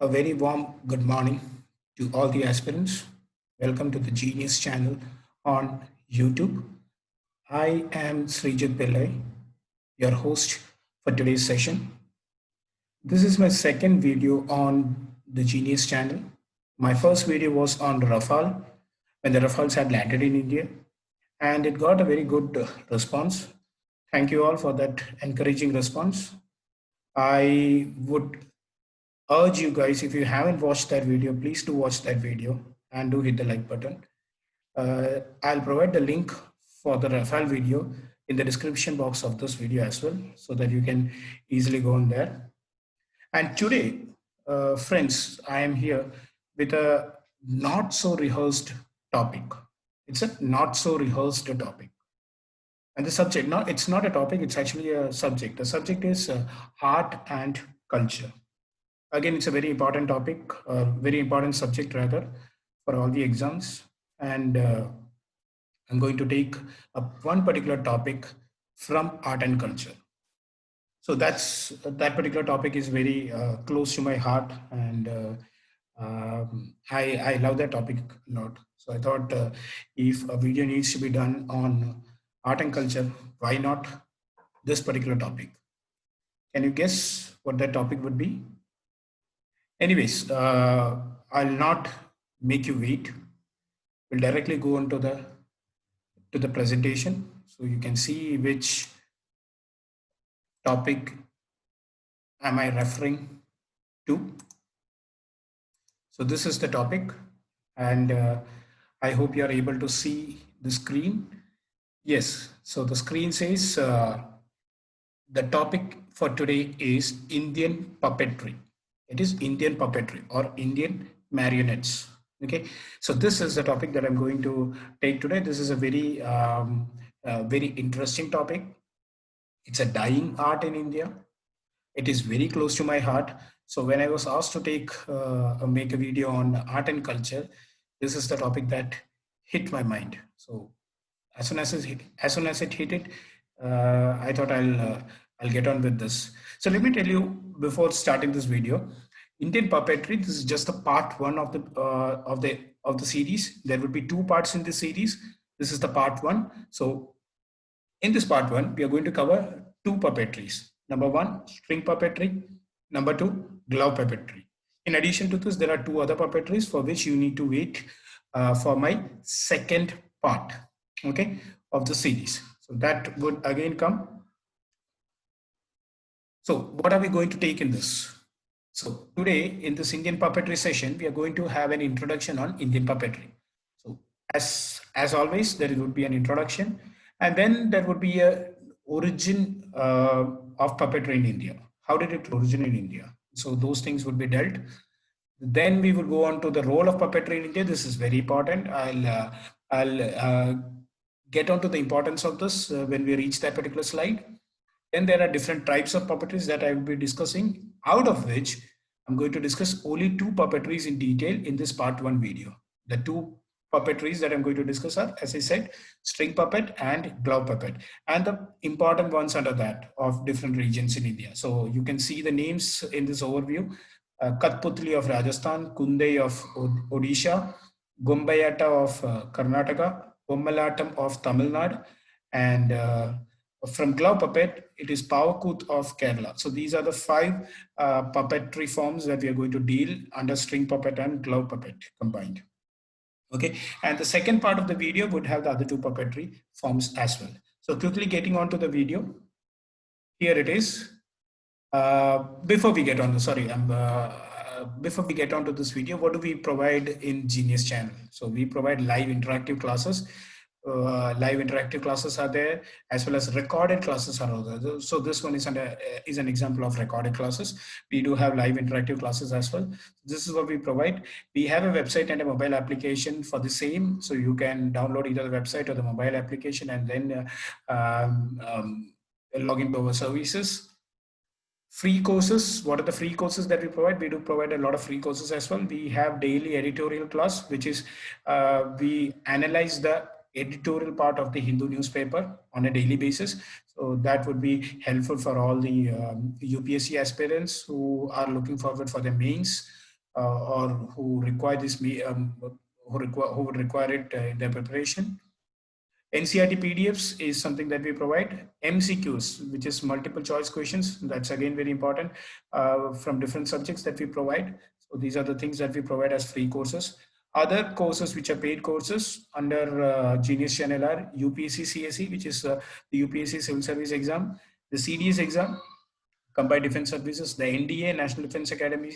A very warm good morning to all the aspirants. Welcome to the Genius channel on YouTube. I am Srijit Pillai, your host for today's session. This is my second video on the Genius channel. My first video was on Rafale when the Rafales had landed in India, and it got a very good response. Thank you all for that encouraging response. I would urge you guys, if you haven't watched that video, please do watch that video and do hit the like button. I'll provide the link for the Rafale video in the description box of this video as well, so that you can easily go on there. And today, friends, I am here with a not so rehearsed topic. It's a not so rehearsed topic. And the subject, no, it's not a topic, it's actually a subject. The subject is art and culture. Again, it's a very important topic, very important subject rather, for all the exams. And I'm going to take up one particular topic from art and culture. So that particular topic is very close to my heart, and I love that topic a lot. So I thought, if a video needs to be done on art and culture, why not this particular topic? Can you guess what that topic would be? Anyways, I'll not make you wait. We'll directly go on to the presentation, so you can see which topic am I referring to. So this is the topic, and I hope you are able to see the screen. Yes, so the screen says the topic for today is Indian puppetry. It is Indian puppetry or Indian marionettes. Okay, so this is the topic that I'm going to take today. This is a very interesting topic. It's a dying art in India. It is very close to my heart. So when I was asked to make a video on art and culture, this is the topic that hit my mind. So as soon as it hit it, I thought I'll get on with this. So let me tell you before starting this video, Indian puppetry. This is just the part one of the series. There will be two parts in this series. This is the part one. So in this part one, we are going to cover two puppetries. Number one, string puppetry. Number two, glove puppetry. In addition to this, there are two other puppetries for which you need to wait for my second part, okay, of the series. So that would again come. So what are we going to take in this? So today in this Indian puppetry session, we are going to have an introduction on Indian puppetry. So as always, there would be an introduction, and then there would be a origin of puppetry in India. How did it originate in India? So those things would be dealt. Then we will go on to the role of puppetry in India. This is very important. I'll get on to the importance of this when we reach that particular slide. Then there are different types of puppetries that I will be discussing, out of which I'm going to discuss only two puppetries in detail in this part one video. The two puppetries that I'm going to discuss are, as I said, string puppet and glove puppet, and the important ones under that of different regions in India. So you can see the names in this overview. Kathputli of Rajasthan, Kundai of Odisha, Gombayata of Karnataka, Bommalatam of Tamil Nadu, and from glove puppet, it is Pavakut of Kerala. So these are the five puppetry forms that we are going to deal under string puppet and glove puppet combined. Okay, and the second part of the video would have the other two puppetry forms as well. So quickly getting on to the video, here it is. Before we get on, before we get on to this video, what do we provide in Genius channel? So we provide live interactive classes. Live interactive classes are there, as well as recorded classes are there. So this one is an example of recorded classes. We do have live interactive classes as well. This is what we provide. We have a website and a mobile application for the same, so you can download either the website or the mobile application and then log into our services. Free courses. What are the free courses that we provide? We do provide a lot of free courses as well. We have daily editorial class, which is we analyze the editorial part of the Hindu newspaper on a daily basis. So that would be helpful for all the UPSC aspirants who are looking forward for their mains or who require this, who would require it in their preparation. NCERT PDFs is something that we provide. MCQs, which is multiple choice questions, that's again very important, from different subjects that we provide. So these are the things that we provide as free courses. Other courses which are paid courses under Genius Channel are UPSC CSE, which is the UPSC Civil Service exam, the CDS exam, Combined Defense Services, the NDA, National Defense Academy,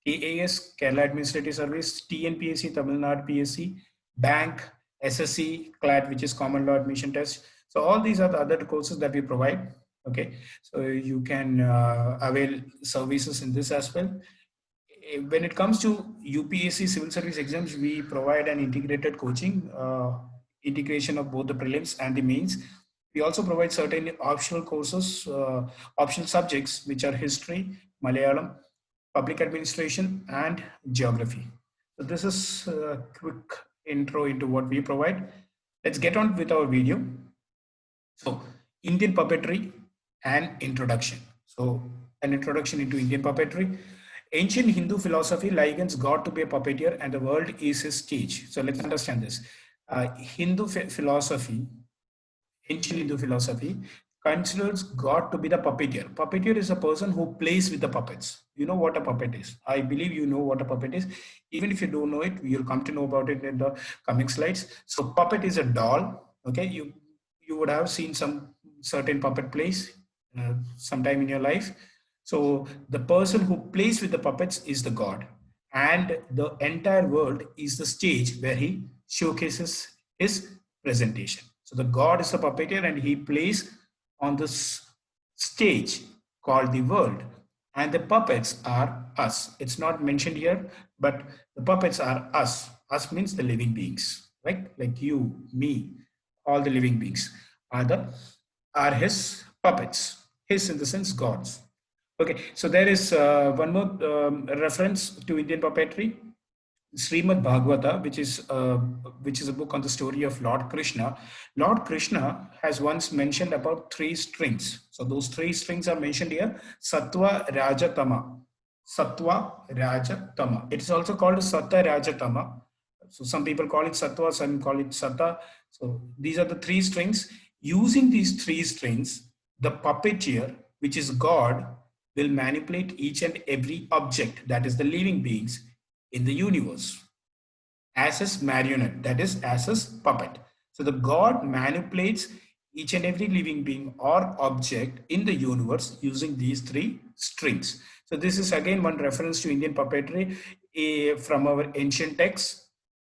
KAS, Kerala Administrative Service, TNPSC, Tamil Nadu PSC, Bank, SSC, CLAT, which is Common Law Admission Test. So all these are the other courses that we provide. Okay, so you can avail services in this as well. When it comes to UPSC Civil Service exams, we provide an integrated coaching, integration of both the prelims and the mains. We also provide certain optional courses, optional subjects, which are history, Malayalam, public administration, and geography. So this is a quick intro into what we provide. Let's get on with our video. So Indian puppetry and introduction. So an introduction into Indian puppetry. Ancient Hindu philosophy likens God to be a puppeteer and the world is his stage. So let's understand this. Hindu philosophy, ancient Hindu philosophy considers God to be the puppeteer. Puppeteer is a person who plays with the puppets. You know what a puppet is. I believe you know what a puppet is. Even if you don't know it, you'll come to know about it in the coming slides. So puppet is a doll. Okay, you would have seen some certain puppet plays sometime in your life. So the person who plays with the puppets is the god, and the entire world is the stage where he showcases his presentation. So the god is the puppeteer and he plays on this stage called the world, and the puppets are us. It's not mentioned here, but the puppets are us. Us means the living beings, right? Like you, me, all the living beings are his puppets. His in the sense gods. Okay, so there is one more reference to Indian puppetry, Srimad Bhagavata, which is a book on the story of Lord Krishna. Lord Krishna has once mentioned about three strings. So those three strings are mentioned here: Sattva, Raja, Tama. Sattva, Raja, Tama. It is also called Sattva, Raja, Tama. So some people call it Sattva, some call it Satta. So these are the three strings. Using these three strings, the puppeteer, which is God, will manipulate each and every object, that is the living beings in the universe, as his marionette, that is as his puppet. So the god manipulates each and every living being or object in the universe using these three strings. So this is again one reference to Indian puppetry from our ancient texts.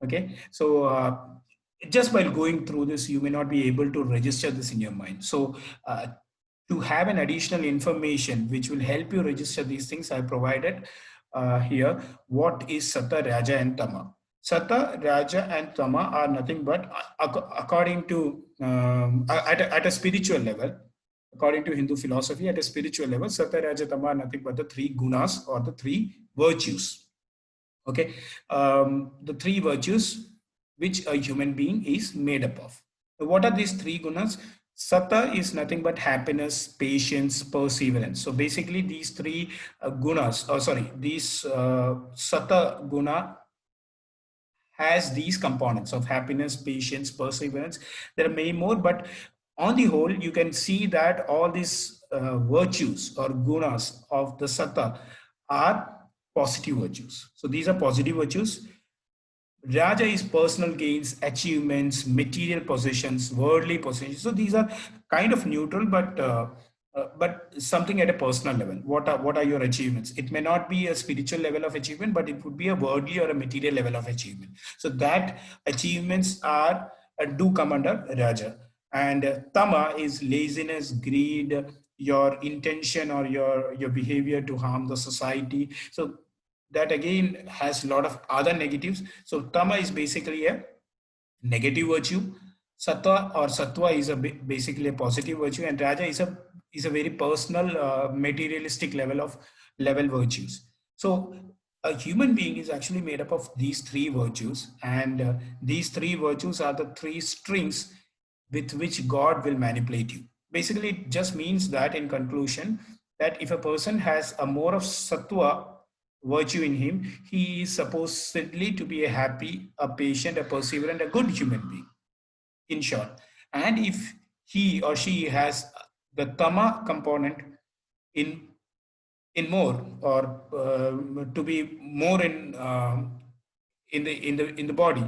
Okay, so just while going through this, you may not be able to register this in your mind. So to have an additional information which will help you register these things, I provided here. What is Satta, Raja, and Tama? Satta, Raja, and Tama are nothing but, according to, at a spiritual level, according to Hindu philosophy, at a spiritual level, Satta, Raja, Tama are nothing but the three gunas or the three virtues. Okay, the three virtues which a human being is made up of. So what are these three gunas? Satta is nothing but happiness, patience, perseverance. So basically these three gunas, these Satta guna has these components of happiness, patience, perseverance. There are many more, but on the whole, you can see that all these virtues or gunas of the Satta are positive virtues. So these are positive virtues. Raja is personal gains, achievements, material possessions, worldly possessions. So these are kind of neutral, but something at a personal level. What are your achievements? It may not be a spiritual level of achievement, but it would be a worldly or a material level of achievement. So that achievements are do come under Raja. And Tama is laziness, greed, your intention or your behavior to harm the society. So that again has a lot of other negatives. So Tama is basically a negative virtue. Sattva or Sattva is basically a positive virtue, and Raja is a very personal, materialistic level virtues. So a human being is actually made up of these three virtues, and these three virtues are the three strings with which God will manipulate you. Basically, it just means that in conclusion, that if a person has a more of Sattva virtue in him, he is supposedly to be a happy, a patient, a perseverant, a good human being, in short. And if he or she has the tama component in more, or to be more in the body,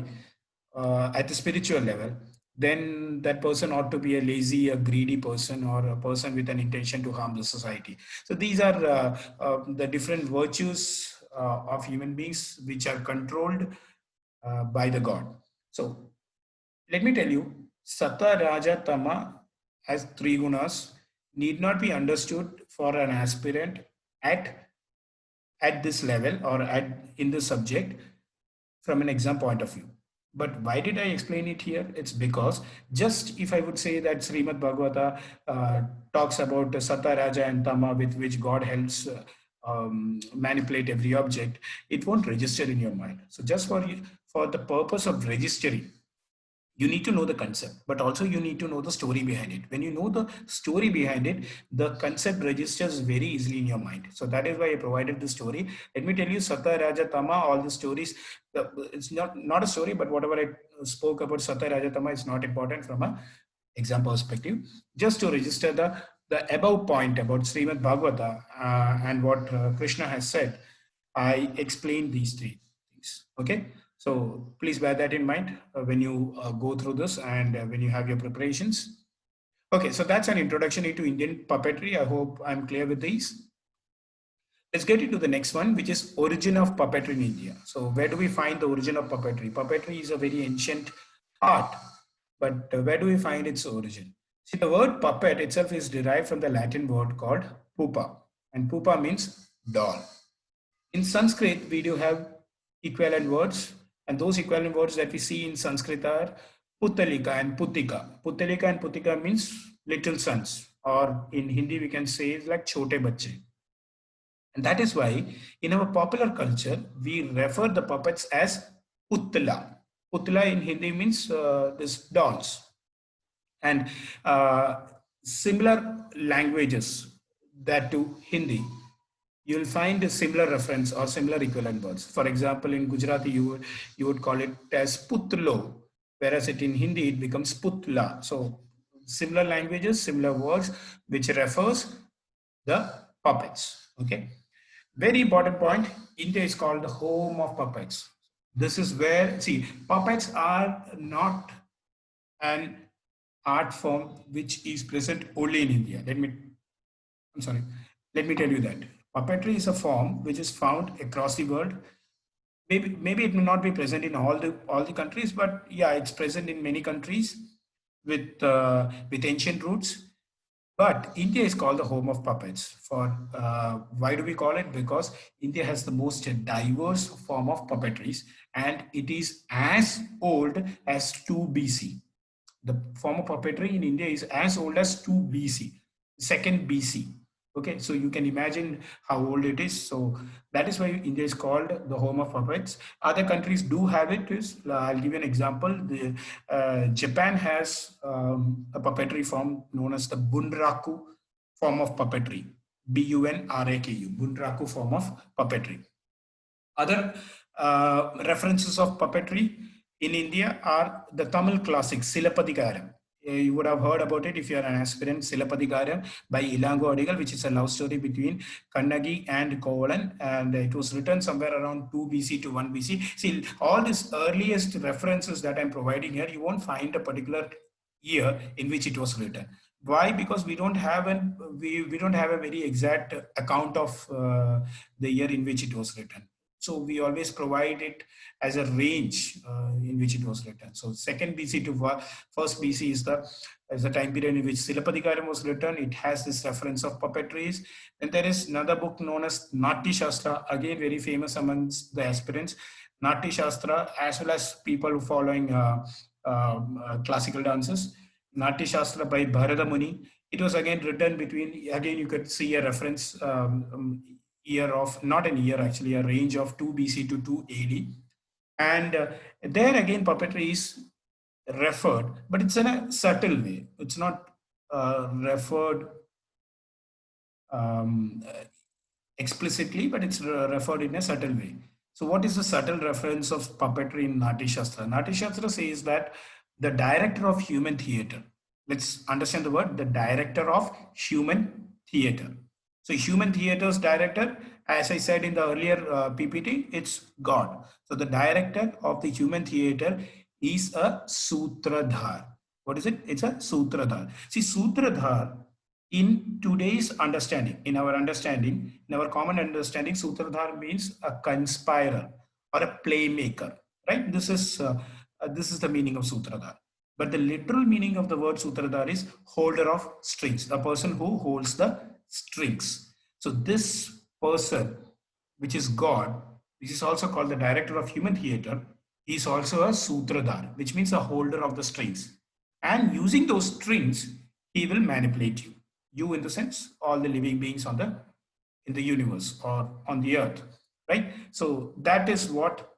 at the spiritual level, then that person ought to be a lazy, a greedy person, or a person with an intention to harm the society. So these are the different virtues of human beings which are controlled by the god. So let me tell you, Satta, Raja, Tama as three gunas need not be understood for an aspirant at this level, or at in this subject, from an exam point of view. But why did I explain it here? It's because, just if I would say that Srimad Bhagavata talks about the Satta, Raja and Tama, with which God helps manipulate every object, it won't register in your mind. So just for the purpose of registering, you need to know the concept, but also you need to know the story behind it. When you know the story behind it, the concept registers very easily in your mind. So that is why I provided the story. Let me tell you, Satta, Raja, Tama, all the stories, it's not a story, but whatever I spoke about Satta, Raja, Tama is not important from a exam perspective. Just to register the above point about Srimad Bhagavata and what Krishna has said, I explained these three things. Okay. So please bear that in mind when you go through this, and when you have your preparations. Okay, so that's an introduction into Indian puppetry. I hope I'm clear with these. Let's get into the next one, which is origin of puppetry in India. So where do we find the origin of puppetry? Puppetry is a very ancient art, but where do we find its origin? See, the word puppet itself is derived from the Latin word called pupa, and pupa means doll. In Sanskrit, we do have equivalent words, and those equivalent words that we see in Sanskrit are Puttalika and Puttika. Puttalika and Puttika means little sons, or in Hindi we can say it's like chote bacche. And that is why in our popular culture, we refer the puppets as Puttala. Puttala in Hindi means this dolls. And uh, similar languages, that to Hindi, you'll find a similar reference or similar equivalent words. For example, in Gujarati, you would call it as putlo, whereas it in Hindi it becomes putla. So similar languages, similar words, which refers the puppets. Okay. Very important point. India is called the home of puppets. This is where, see, puppets are not an art form which is present only in India. I'm sorry, let me tell you that puppetry is a form which is found across the world. Maybe it may not be present in all the countries, but yeah, it's present in many countries with ancient roots. But India is called the home of puppets. For why do we call it? Because India has the most diverse form of puppetries, and it is as old as 2 BC. The form of puppetry in India is as old as 2 BC, second BC. Okay, so you can imagine how old it is. So that is why India is called the home of puppets. Other countries do have it. I'll give you an example. Japan has a puppetry form known as the Bunraku form of puppetry. Bunraku, Bunraku form of puppetry. Other references of puppetry in India are the Tamil classic Silapadikaram. You would have heard about it if you are an aspirant. Silapadikaram by Ilango Adigal, which is a love story between Kannagi and Kovalan, and it was written somewhere around 2 BC to 1 BC. See, all these earliest references that I'm providing here, you won't find a particular year in which it was written. Why? Because we don't have we don't have a very exact account of the year in which it was written. So we always provide it as a range in which it was written. So second BC to first BC is the time period in which Silapadikaram was written. It has this reference of puppetries. Then there is another book known as Natya Shastra, again very famous amongst the aspirants. Natya Shastra, as well as people following classical dances. Natya Shastra by Bharata Muni. It was again written between, again you could see a reference year of, not an year actually, a range of 2 BC to 2 AD. And there again puppetry is referred, but it's in a subtle way. It's not referred explicitly, but it's referred in a subtle way. So what is the subtle reference of puppetry in Nati Shastra? Nati Shastra says that the director of human theater, let's understand the word, the director of human theater. So human theater's director, as I said in the earlier PPT, it's God. So the director of the human theater is a Sutradhar. What is it? It's a Sutradhar. See, Sutradhar in today's understanding, in our common understanding, Sutradhar means a conspirer or a playmaker, right? This is the meaning of Sutradhar. But the literal meaning of the word Sutradhar is holder of strings, the person who holds the strings. So this person, which is God, which is also called the director of human theater, is also a Sutradhar, which means a holder of the strings. And using those strings, he will manipulate you. You, in the sense, all the living beings on the in the universe or on the earth, right? So that is what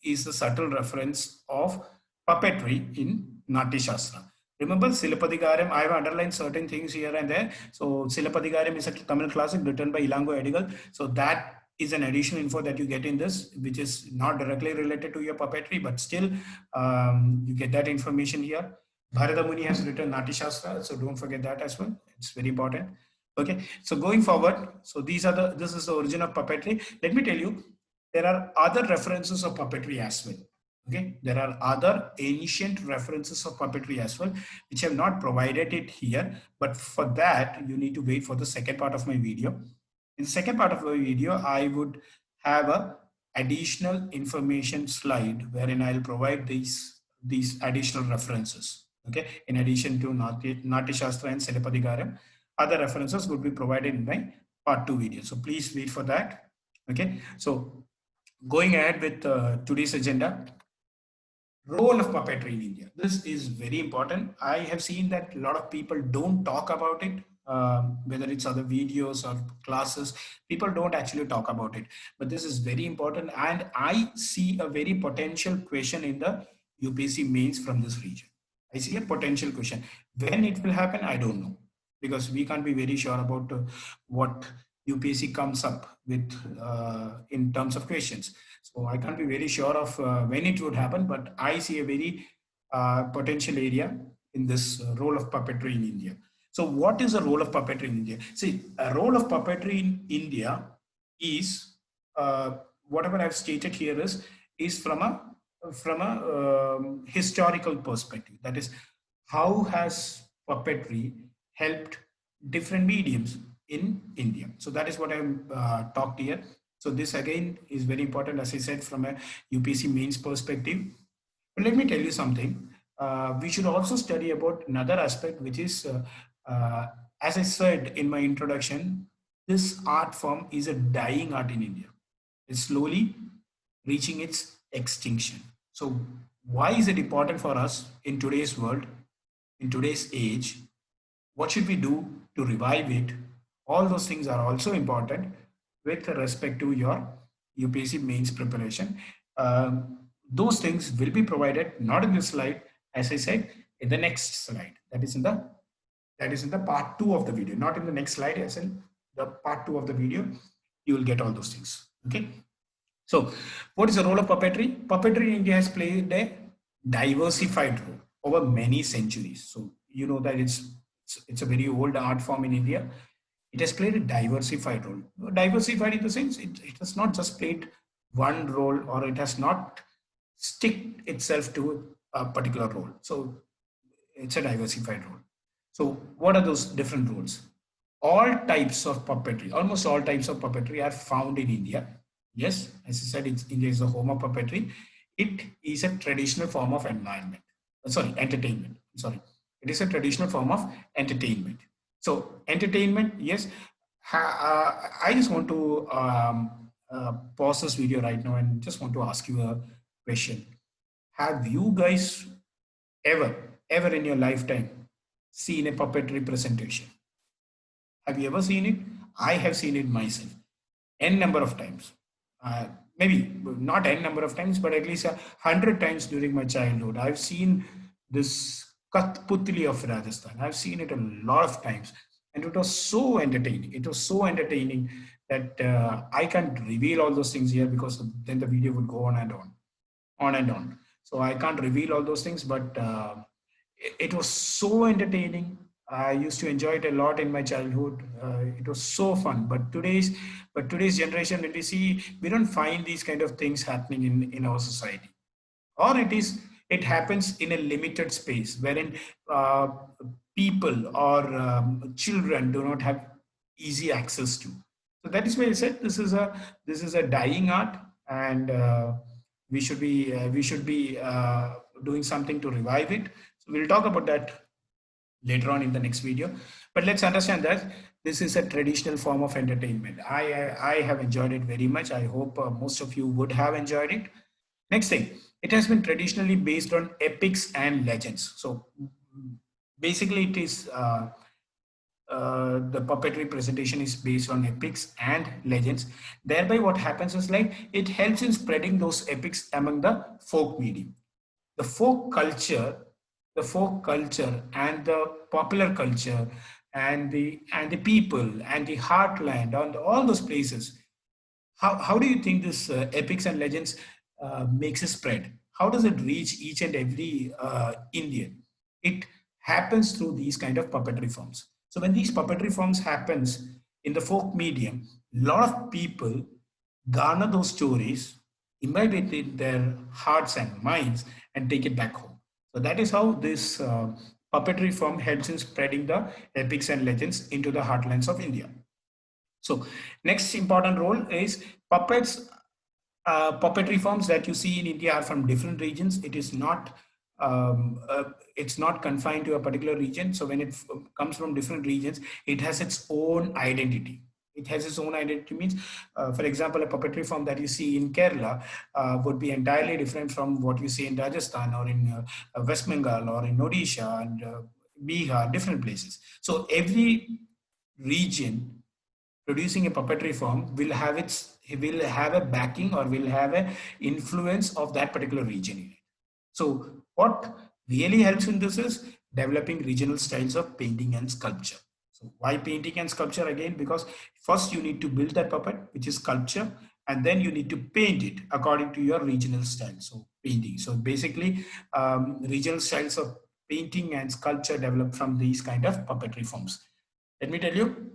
is the subtle reference of puppetry in Natya Shastra. Remember Silapadikaram, I have underlined certain things here and there. So Silapadikaram is a Tamil classic written by Ilango Edigal. So that is an additional info that you get in this, which is not directly related to your puppetry, but still you get that information here. Bharata Muni has written Natya Shastra, so don't forget that as well. It's very important. Okay, so going forward, so this is the origin of puppetry. Let me tell you, there are other references of puppetry as well. Okay, there are other ancient references of puppetry as well, which have not provided it here. But for that, you need to wait for the second part of my video. In the second part of my video, I would have a additional information slide wherein I'll provide these additional references. Okay, in addition to Natya Shastra and Silapadikaram, other references would be provided in my part 2 video. So please wait for that. Okay, so going ahead with today's agenda, role of puppetry in India. This is very important. I have seen that a lot of people don't talk about it, whether it's other videos or classes, people don't actually talk about it. But this is very important, and I see a very potential question in the UPSC mains from this region. I see a potential question. When it will happen, I don't know, because we can't be very sure about what UPSC comes up with in terms of questions. So I can't be very sure of when it would happen, but I see a very potential area in this role of puppetry in India. So what is the role of puppetry in India? See, a role of puppetry in India is whatever I've stated here is from a historical perspective. That is, how has puppetry helped different mediums in India? So that is what I'm talked here. So this again is very important, as I said, from a UPSC mains perspective. But let me tell you something. We should also study about another aspect, which is, as I said in my introduction, this art form is a dying art in India. It's slowly reaching its extinction. So why is it important for us in today's world, in today's age? What should we do to revive it? All those things are also important with respect to your UPSC mains preparation. Those things will be provided not in this slide, as I said, in the next slide. That is in the part 2 of the video, not in the next slide, as in the part 2 of the video. You will get all those things. Okay. So, what is the role of puppetry? Puppetry in India has played a diversified role over many centuries. So, you know that it's a very old art form in India. It has played a diversified role. Diversified in the sense it has not just played one role, or it has not stick itself to a particular role. So it's a diversified role. So what are those different roles? All types of puppetry, almost all types of puppetry are found in India. Yes, as I said, India is the home of puppetry. It is a traditional form of entertainment. Sorry, it is a traditional form of entertainment. So entertainment, yes. I just want to pause this video right now and just want to ask you a question. Have you guys ever in your lifetime seen a puppetry presentation? Have you ever seen it? I have seen it myself n number of times. Maybe not n number of times, but at least 100 times during my childhood. I've seen this Kathputli of Rajasthan. I've seen it a lot of times. and it was so entertaining. It was so entertaining that I can't reveal all those things here because then the video would go on and on, on and on. So I can't reveal all those things, but it was so entertaining. I used to enjoy it a lot in my childhood. It was so fun. But today's generation, when we see, we don't find these kind of things happening in our society, or it happens in a limited space wherein uh, people or children do not have easy access to. So that is why I said this is a dying art, and we should be doing something to revive it. So we'll talk about that later on in the next video. But let's understand that this is a traditional form of entertainment. I have enjoyed it very much. I hope most of you would have enjoyed it. Next thing, it has been traditionally based on epics and legends. So basically, it is the puppetry presentation is based on epics and legends. Thereby, what happens is like it helps in spreading those epics among the folk medium. The folk culture and the popular culture and the people and the heartland and all those places, how do you think this epics and legends makes it spread? How does it reach each and every Indian? It happens through these kind of puppetry forms. So when these puppetry forms happens in the folk medium, a lot of people garner those stories, imbibe it in their hearts and minds, and take it back home. So that is how this puppetry form helps in spreading the epics and legends into the heartlands of India. So next important role is puppets. Puppetry forms that you see in India are from different regions. Um, uh, it's not confined to a particular region. So when it comes from different regions, it has its own identity. It has its own identity means, for example, a puppetry form that you see in Kerala would be entirely different from what you see in Rajasthan or in West Bengal or in Odisha and Bihar, different places. So every region producing a puppetry form will have a backing or will have a influence of that particular region in it. So what really helps in this is developing regional styles of painting and sculpture. So why painting and sculpture again? Because first you need to build that puppet, which is sculpture, and then you need to paint it according to your regional style. So painting. So basically, regional styles of painting and sculpture develop from these kind of puppetry forms. Let me tell you,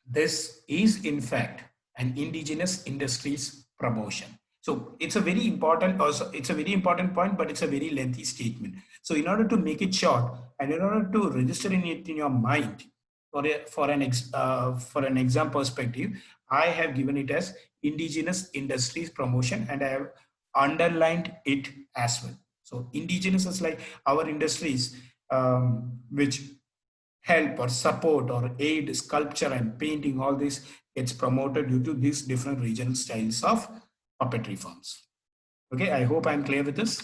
this is in fact an indigenous industries promotion. So it's a very important, also it's a very important point, but it's a very lengthy statement. So in order to make it short and in order to register in it in your mind for an exam perspective, I have given it as indigenous industries promotion, and I have underlined it as well. So indigenous is like our industries, which help or support or aid sculpture and painting, all this gets promoted due to these different regional styles of puppetry forms. Okay, I hope I'm clear with this.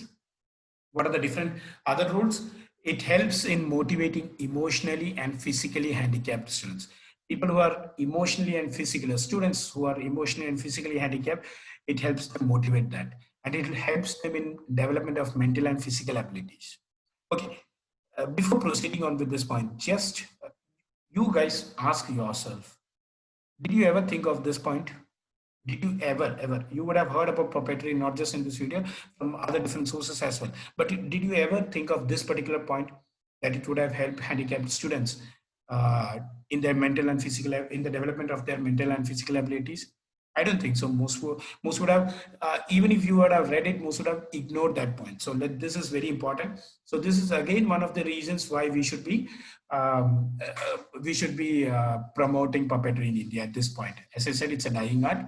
What are the different other rules? It helps in motivating emotionally and physically handicapped students. People who are emotionally and physically, students who are emotionally and physically handicapped, it helps them motivate that. And it helps them in development of mental and physical abilities. Okay, before proceeding on with this point, just you guys ask yourself, did you ever think of this point? Did you ever, you would have heard about puppetry, not just in this video, from other different sources as well. But did you ever think of this particular point, that it would have helped handicapped students uh, in their mental and physical, in the development of their mental and physical abilities? I don't think so. Most would have, even if you would have read it, most would have ignored that point. So this is very important. So this is again one of the reasons why we should be promoting puppetry in India at this point. As I said, it's a dying art.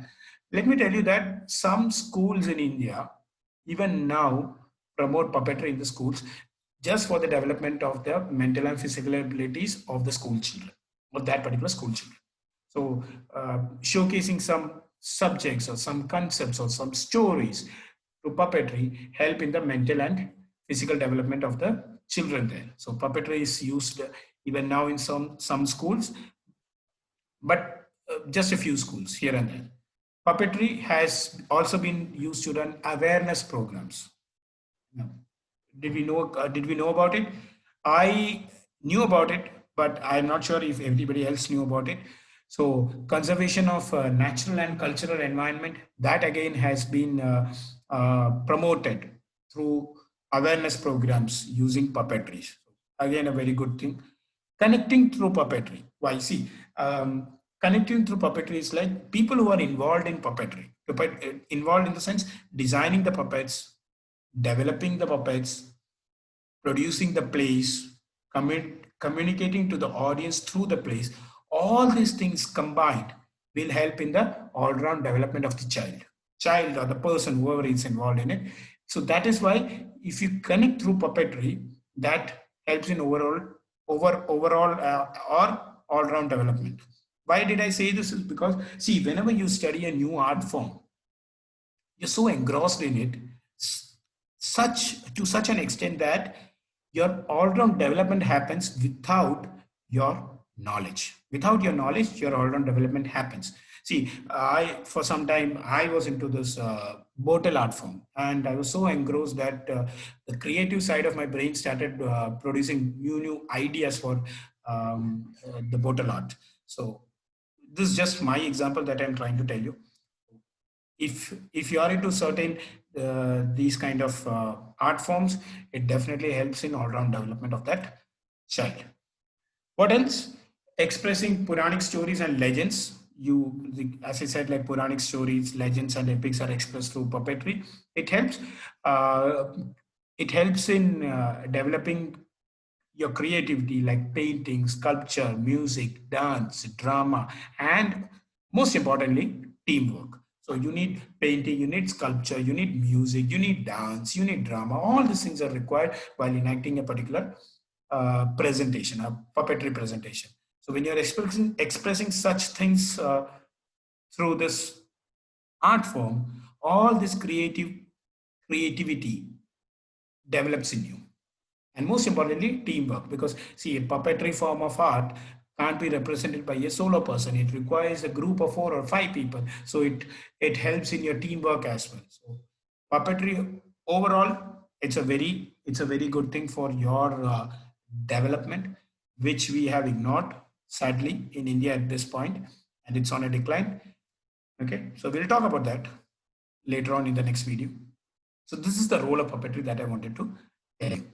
Let me tell you that some schools in India, even now, promote puppetry in the schools just for the development of the mental and physical abilities of the school children, or that particular school children. So, showcasing some subjects or some concepts or some stories to puppetry help in the mental and physical development of the children there. So, puppetry is used even now in some schools, but just a few schools here and there. Puppetry has also been used to run awareness programs. Now, did we know about it? I knew about it, but I'm not sure if everybody else knew about it. So conservation of natural and cultural environment, that again has been promoted through awareness programs using puppetry. Again, a very good thing. Connecting through puppetry. Why? See, connecting through puppetry is like people who are involved in puppetry, involved in the sense designing the puppets, developing the puppets, producing the plays, communicating to the audience through the plays. All these things combined will help in the all-round development of the child or the person, whoever is involved in it. So that is why if you connect through puppetry, that helps in overall or all-round development. Why did I say this? Is because see, whenever you study a new art form, you're so engrossed in it, such an extent that your all-round development happens without your knowledge. Without your knowledge, your all-round development happens. See, I for some time I was into this bottle art form, and I was so engrossed that the creative side of my brain started producing new ideas for the bottle art. So this is just my example that I'm trying to tell you. If you are into certain these kind of art forms, it definitely helps in all-round development of that child. What else? Expressing Puranic stories and legends. As I said, like Puranic stories, legends, and epics are expressed through puppetry. It helps. Uh, it helps in developing your creativity, like painting, sculpture, music, dance, drama, and most importantly, teamwork. So you need painting, you need sculpture, you need music, you need dance, you need drama. All these things are required while enacting a particular presentation, a puppetry presentation. So when you're expressing such things through this art form, all this creativity develops in you. And most importantly, teamwork. Because see, a puppetry form of art can't be represented by a solo person. It requires a group of 4 or 5 people. So it helps in your teamwork as well. So puppetry overall, it's a very good thing for your development, which we have ignored sadly in India at this point, and it's on a decline. Okay, so we'll talk about that later on in the next video. So this is the role of puppetry that I wanted to tell you.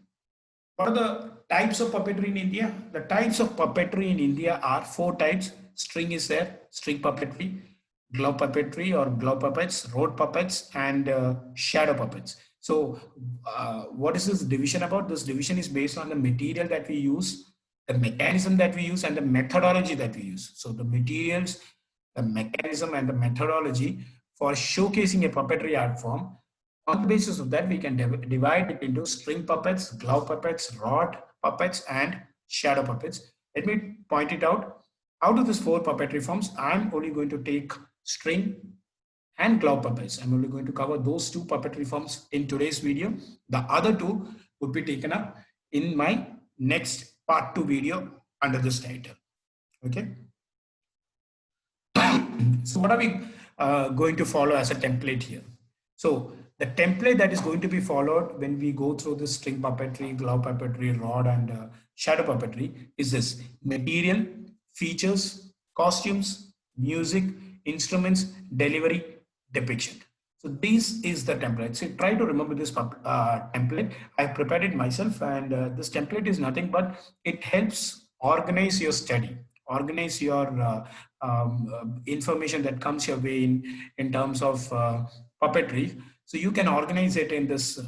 What are the types of puppetry in India? The types of puppetry in India are 4 types. String is there, string puppetry, glove puppetry or glove puppets, road puppets, and shadow puppets. So, what is this division about? This division is based on the material that we use, the mechanism that we use, and the methodology that we use. So, the materials, the mechanism, and the methodology for showcasing a puppetry art form. On the basis of that, we can divide it into string puppets, glove puppets, rod puppets, and shadow puppets. Let me point it out. Out of these 4 puppetry forms, I'm only going to take string and glove puppets. I'm only going to cover those 2 puppetry forms in today's video. The other 2 would be taken up in my next part 2 video under this title. Okay. So what are we going to follow as a template here? So the template that is going to be followed when we go through the string puppetry, glove puppetry, rod, and shadow puppetry is this: material, features, costumes, music, instruments, delivery, depiction. So this is the template. So try to remember this template. I prepared it myself, and this template is nothing but it helps organize your study, organize your information that comes your way in terms of puppetry. So you can organize it in this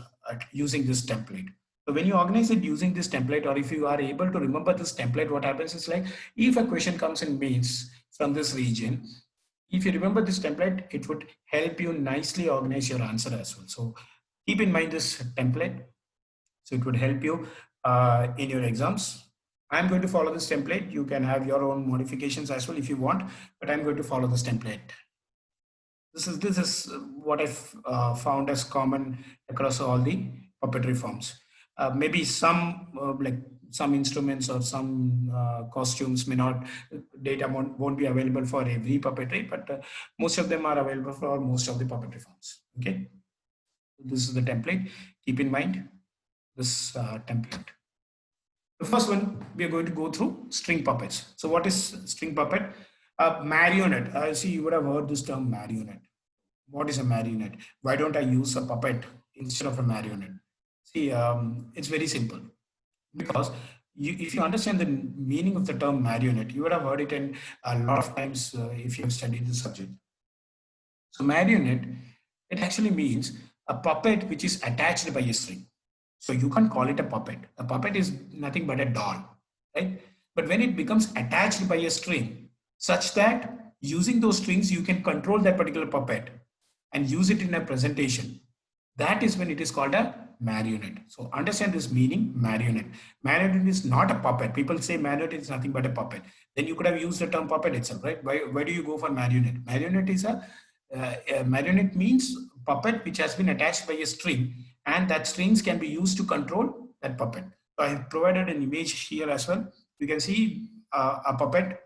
using this template. So when you organize it using this template, or if you are able to remember this template, what happens is like if a question comes in mains from this region, if you remember this template, it would help you nicely organize your answer as well. So keep in mind this template. So it would help you in your exams. I'm going to follow this template. You can have your own modifications as well if you want, but I'm going to follow this template. This is what I've found as common across all the puppetry forms. Maybe some like some instruments or some costumes may not, data won't be available for every puppetry, but most of them are available for most of the puppetry forms. Okay, this is the template. Keep in mind this template. The first one, we are going to go through string puppets. So what is string puppet? A marionette. I see you would have heard this term marionette. What is a marionette? Why don't I use a puppet instead of a marionette? See, it's very simple because if you understand the meaning of the term marionette, you would have heard it in a lot of times if you have studied the subject. So marionette, it actually means a puppet which is attached by a string. So you can't call it a puppet. A puppet is nothing but a doll, right? But when it becomes attached by a string, such that using those strings you can control that particular puppet and use it in a presentation, that is when it is called a marionette. So understand this meaning, marionette. Marionette is not a puppet. People say marionette is nothing but a puppet. Then you could have used the term puppet itself, right? Why do you go for marionette? A marionette means puppet which has been attached by a string, and that strings can be used to control that puppet. So I have provided an image here as well. You can see a puppet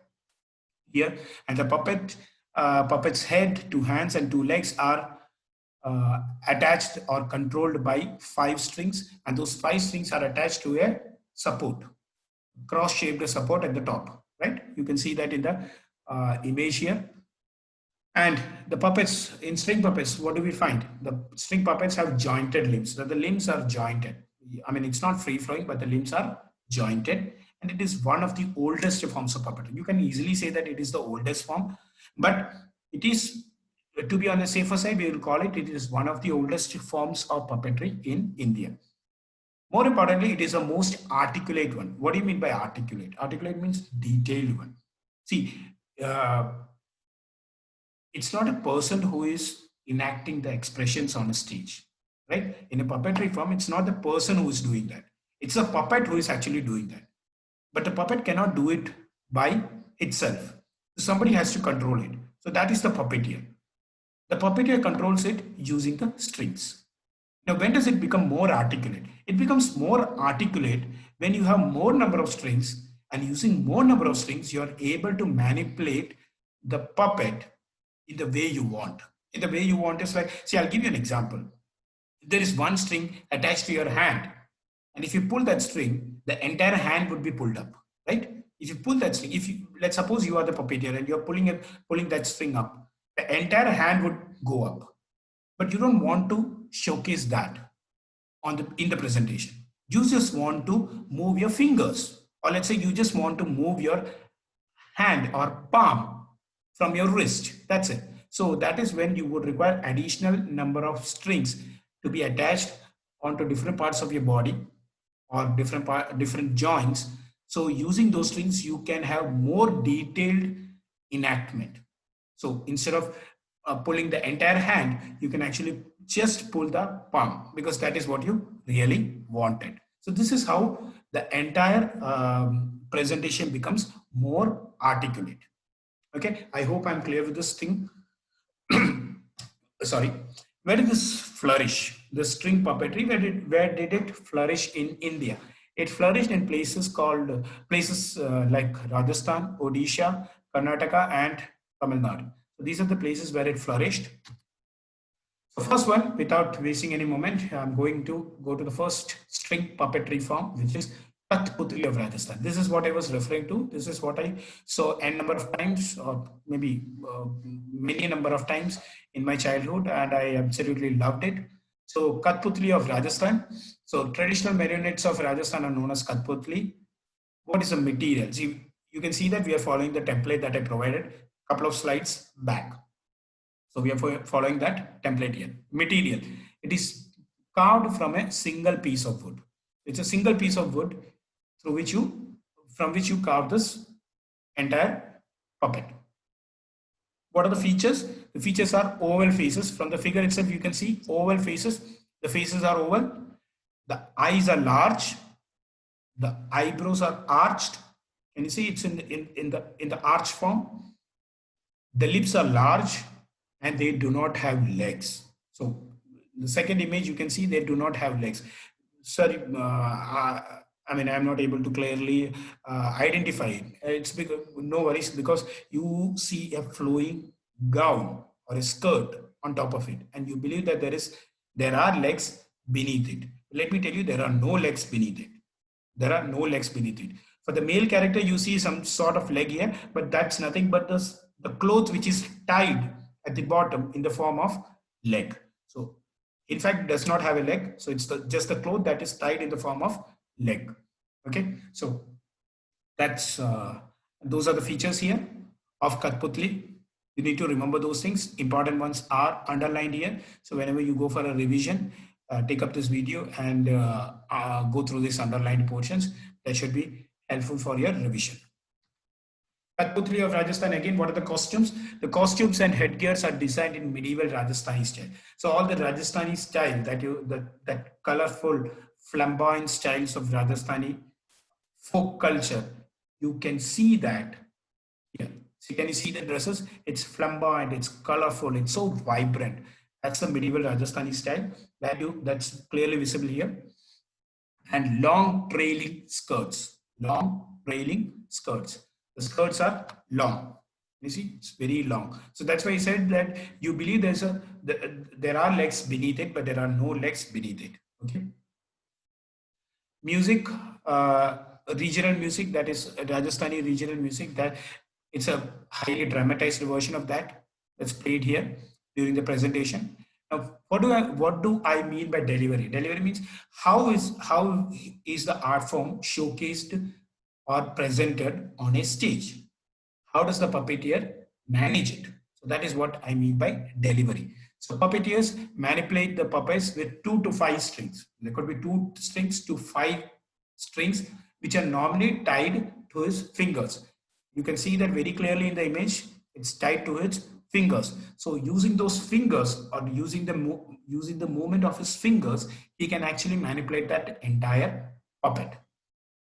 here, and the puppet's head, two hands, and two legs are attached or controlled by 5 strings, and those 5 strings are attached to a support, cross-shaped support at the top, right? You can see that in the image here. And the puppets, in string puppets, what do we find? The string puppets have jointed limbs. So the limbs are jointed. I mean, it's not free flowing, but the limbs are jointed. And it is one of the oldest forms of puppetry. You can easily say that it is the oldest form, but it is, to be on the safer side, we will call it, it is one of the oldest forms of puppetry in India. More importantly, it is the most articulate one. What do you mean by articulate? Articulate means detailed one. See, it's not a person who is enacting the expressions on a stage, right? In a puppetry form, it's not the person who is doing that. It's a puppet who is actually doing that. But the puppet cannot do it by itself. Somebody has to control it. So that is the puppeteer. The puppeteer controls it using the strings. Now, when does it become more articulate? It becomes more articulate when you have more number of strings, and using more number of strings, you are able to manipulate the puppet in the way you want. In the way you want is like, see, I'll give you an example. There is one string attached to your hand, and if you pull that string, the entire hand would be pulled up, right? If you pull that string, if you, let's suppose you are the puppeteer and you're pulling that string up, the entire hand would go up. But you don't want to showcase that in the presentation. You just want to move your fingers, or let's say you just want to move your hand or palm from your wrist. That's it. So that is when you would require additional number of strings to be attached onto different parts of your body or different joints. So using those strings, you can have more detailed enactment. So instead of pulling the entire hand, you can actually just pull the palm, because that is what you really wanted. So this is how the entire presentation becomes more articulate. Okay, I hope I'm clear with this thing. Sorry. Where did this flourish? The string puppetry, where did it flourish in India? It flourished in places like Rajasthan, Odisha, Karnataka, and Tamil Nadu. So these are the places where it flourished. So first one, without wasting any moment, I'm going to go to the first string puppetry form, which is Kathputli of Rajasthan. This is what I was referring to. This is what I saw n number of times, or maybe many number of times in my childhood, and I absolutely loved it. So Kathputli of Rajasthan. So traditional marionettes of Rajasthan are known as Kathputli. What is the material? See, you can see that we are following the template that I provided a couple of slides back. So we are following that template here. Material. It is carved from a single piece of wood. It's a single piece of wood from which you carve this entire puppet. What are the features? The features are oval faces. From the figure itself, you can see oval faces. The faces are oval. The eyes are large. The eyebrows are arched. Can you see it's in the arch form? The lips are large and they do not have legs. So the second image, you can see they do not have legs. Sorry, I mean, I'm not able to clearly identify it. It's because, no worries, because you see a flowing gown or a skirt on top of it, and you believe that there are legs beneath it. Let me tell you, there are no legs beneath it. There are no legs beneath it. For the male character, you see some sort of leg here, but that's nothing but the cloth which is tied at the bottom in the form of leg. So in fact, does not have a leg. So it's just the cloth that is tied in the form of leg. Okay, so that's those are the features here of Kathputli. You need to remember those things. Important ones are underlined here. So whenever you go for a revision, take up this video and go through these underlined portions. That should be helpful for your revision. Kathputli of Rajasthan, again, what are the costumes? The costumes and headgears are designed in medieval Rajasthani style. So all the Rajasthani style that colorful, flamboyant styles of Rajasthani folk culture, you can see that here. So can you see the dresses? It's flamboyant, it's colorful, it's so vibrant. That's the medieval Rajasthani style that's clearly visible here. And long trailing skirts. Long trailing skirts. The skirts are long. You see, it's very long. So that's why he said that you believe there are legs beneath it, but there are no legs beneath it. Okay. Music, regional music, that is Rajasthani regional music, that it's a highly dramatized version of that's played here during the presentation. Now, what do I mean by delivery? Delivery means how is the art form showcased or presented on a stage? How does the puppeteer manage it? So that is what I mean by delivery. So puppeteers manipulate the puppets with 2 to 5 strings. There could be 2 strings to 5 strings, which are normally tied to his fingers. You can see that very clearly in the image. It's tied to his fingers. So using those fingers, or using the movement of his fingers, he can actually manipulate that entire puppet.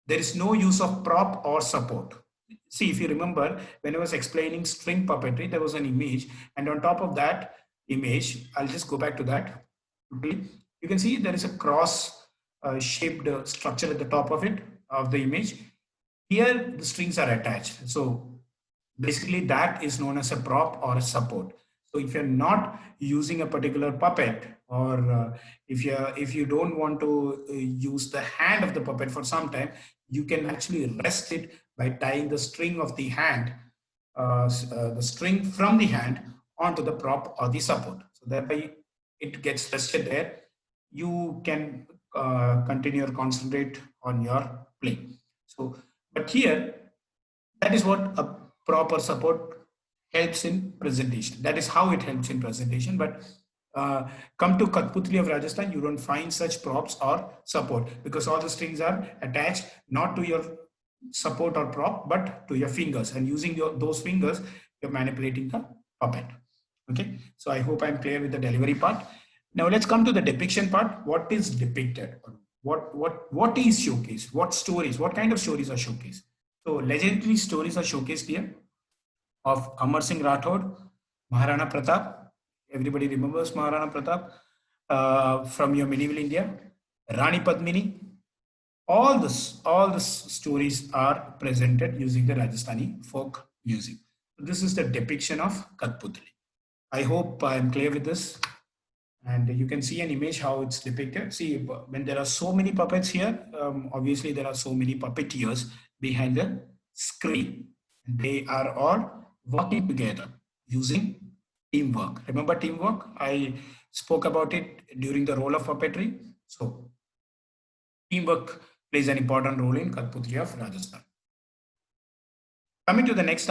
There is no use of prop or support. See, if you remember, when I was explaining string puppetry, there was an image, and on top of that image, I'll just go back to that. You can see there is a cross shaped structure at the top of the image. Here, the strings are attached. So basically that is known as a prop or a support. So if you're not using a particular puppet, or if you don't want to use the hand of the puppet for some time, you can actually rest it by tying the string of the hand, the string from the hand onto the prop or the support. So thereby it gets rested there. You can continue or concentrate on your play. So, but here, that is what a proper support helps in presentation. That is how it helps in presentation. But come to Kathputli of Rajasthan, you don't find such props or support, because all the strings are attached not to your support or prop, but to your fingers, and using those fingers, you're manipulating the puppet. Okay, so I hope I'm clear with the delivery part. Now let's come to the depiction part. What is depicted? What is showcased? What stories? What kind of stories are showcased? So legendary stories are showcased here of Amar Singh Rathod, Maharana Pratap. Everybody remembers Maharana Pratap from your medieval India. Rani Padmini. All this stories are presented using the Rajasthani folk music. This is the depiction of Kathputli. I hope I am clear with this. And you can see an image how it's depicted. See, when there are so many puppets here, obviously there are so many puppeteers behind the screen. They are all working together using teamwork. Remember teamwork? I spoke about it during the role of puppetry. So teamwork plays an important role in Kathputli of Rajasthan. Coming to the next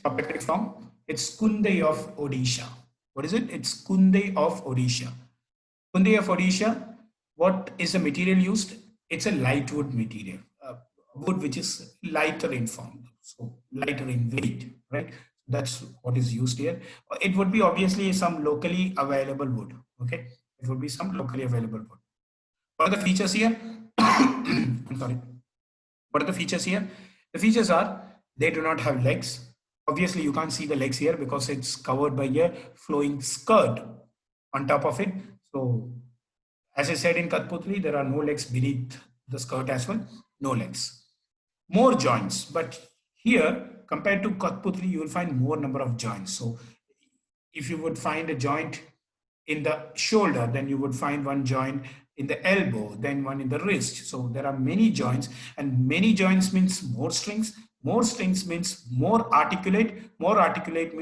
puppetry form, it's Kundai of Odisha. What is it? It's Kundai of Odisha. Kundai of Odisha, what is the material used? It's a light wood material, wood which is lighter in form, so lighter in weight, right? That's what is used here. It would be obviously some locally available wood, okay? It would be some locally available wood. What are the features here? I'm sorry. What are the features here? The features are, they do not have legs. Obviously, you can't see the legs here because it's covered by a flowing skirt on top of it. So, as I said in Kathputli, there are no legs beneath the skirt as well. No legs. More joints. But here, compared to Kathputli, you will find more number of joints. So, if you would find a joint in the shoulder, then you would find one joint in the elbow, then one in the wrist. So there are many joints, and many joints means more strings. More strings means more articulate. More articulate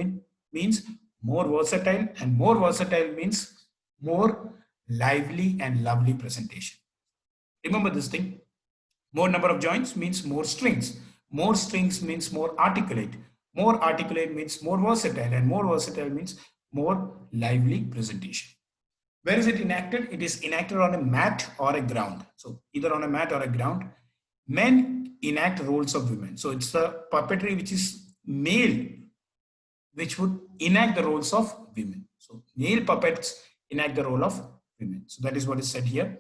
means more versatile, and more versatile means more lively and lovely presentation. Remember this thing. More number of joints means more strings. More strings means more articulate. More articulate means more versatile, and more versatile means more lively presentation. Where is it enacted? It is enacted on a mat or a ground. So either on a mat or a ground. Men enact roles of women. So it's the puppetry which is male, which would enact the roles of women. So male puppets enact the role of women. So that is what is said here.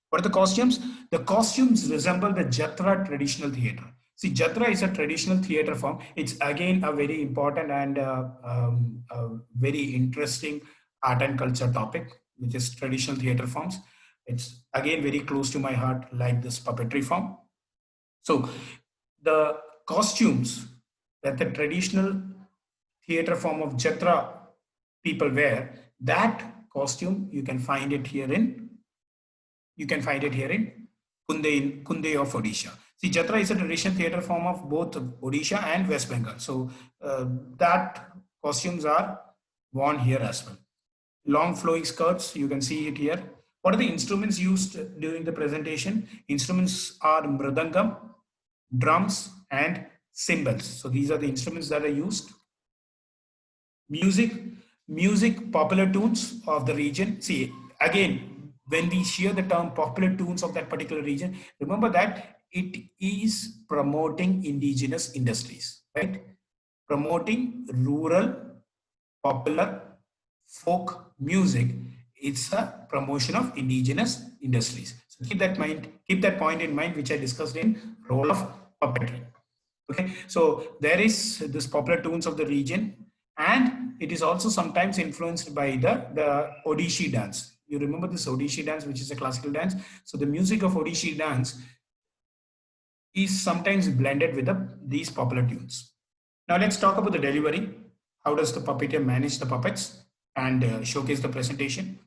What are the costumes? The costumes resemble the Jatra traditional theatre. See, Jatra is a traditional theatre form. It's again a very important and a very interesting art and culture topic, which is traditional theatre forms. It's again very close to my heart, like this puppetry form. So the costumes that the traditional theatre form of Jatra people wear, that costume you can find it here in Kunde of Odisha. See, Jatra is a traditional theatre form of both Odisha and West Bengal. So that costumes are worn here as well. Long flowing skirts, you can see it here. What are the instruments used during the presentation? Instruments are mridangam, drums, and cymbals. So these are the instruments that are used. Music, popular tunes of the region. See, again, when we hear the term popular tunes of that particular region, remember that it is promoting indigenous industries, right? Promoting rural, popular, folk music. It's a promotion of indigenous industries. So keep that point in mind, which I discussed in role of puppetry. Okay, so there is this popular tunes of the region, and it is also sometimes influenced by the Odishi dance. You remember this Odishi dance, which is a classical dance. So the music of Odishi dance is sometimes blended with these popular tunes. Now let's talk about the delivery. How does the puppeteer manage the puppets and showcase the presentation?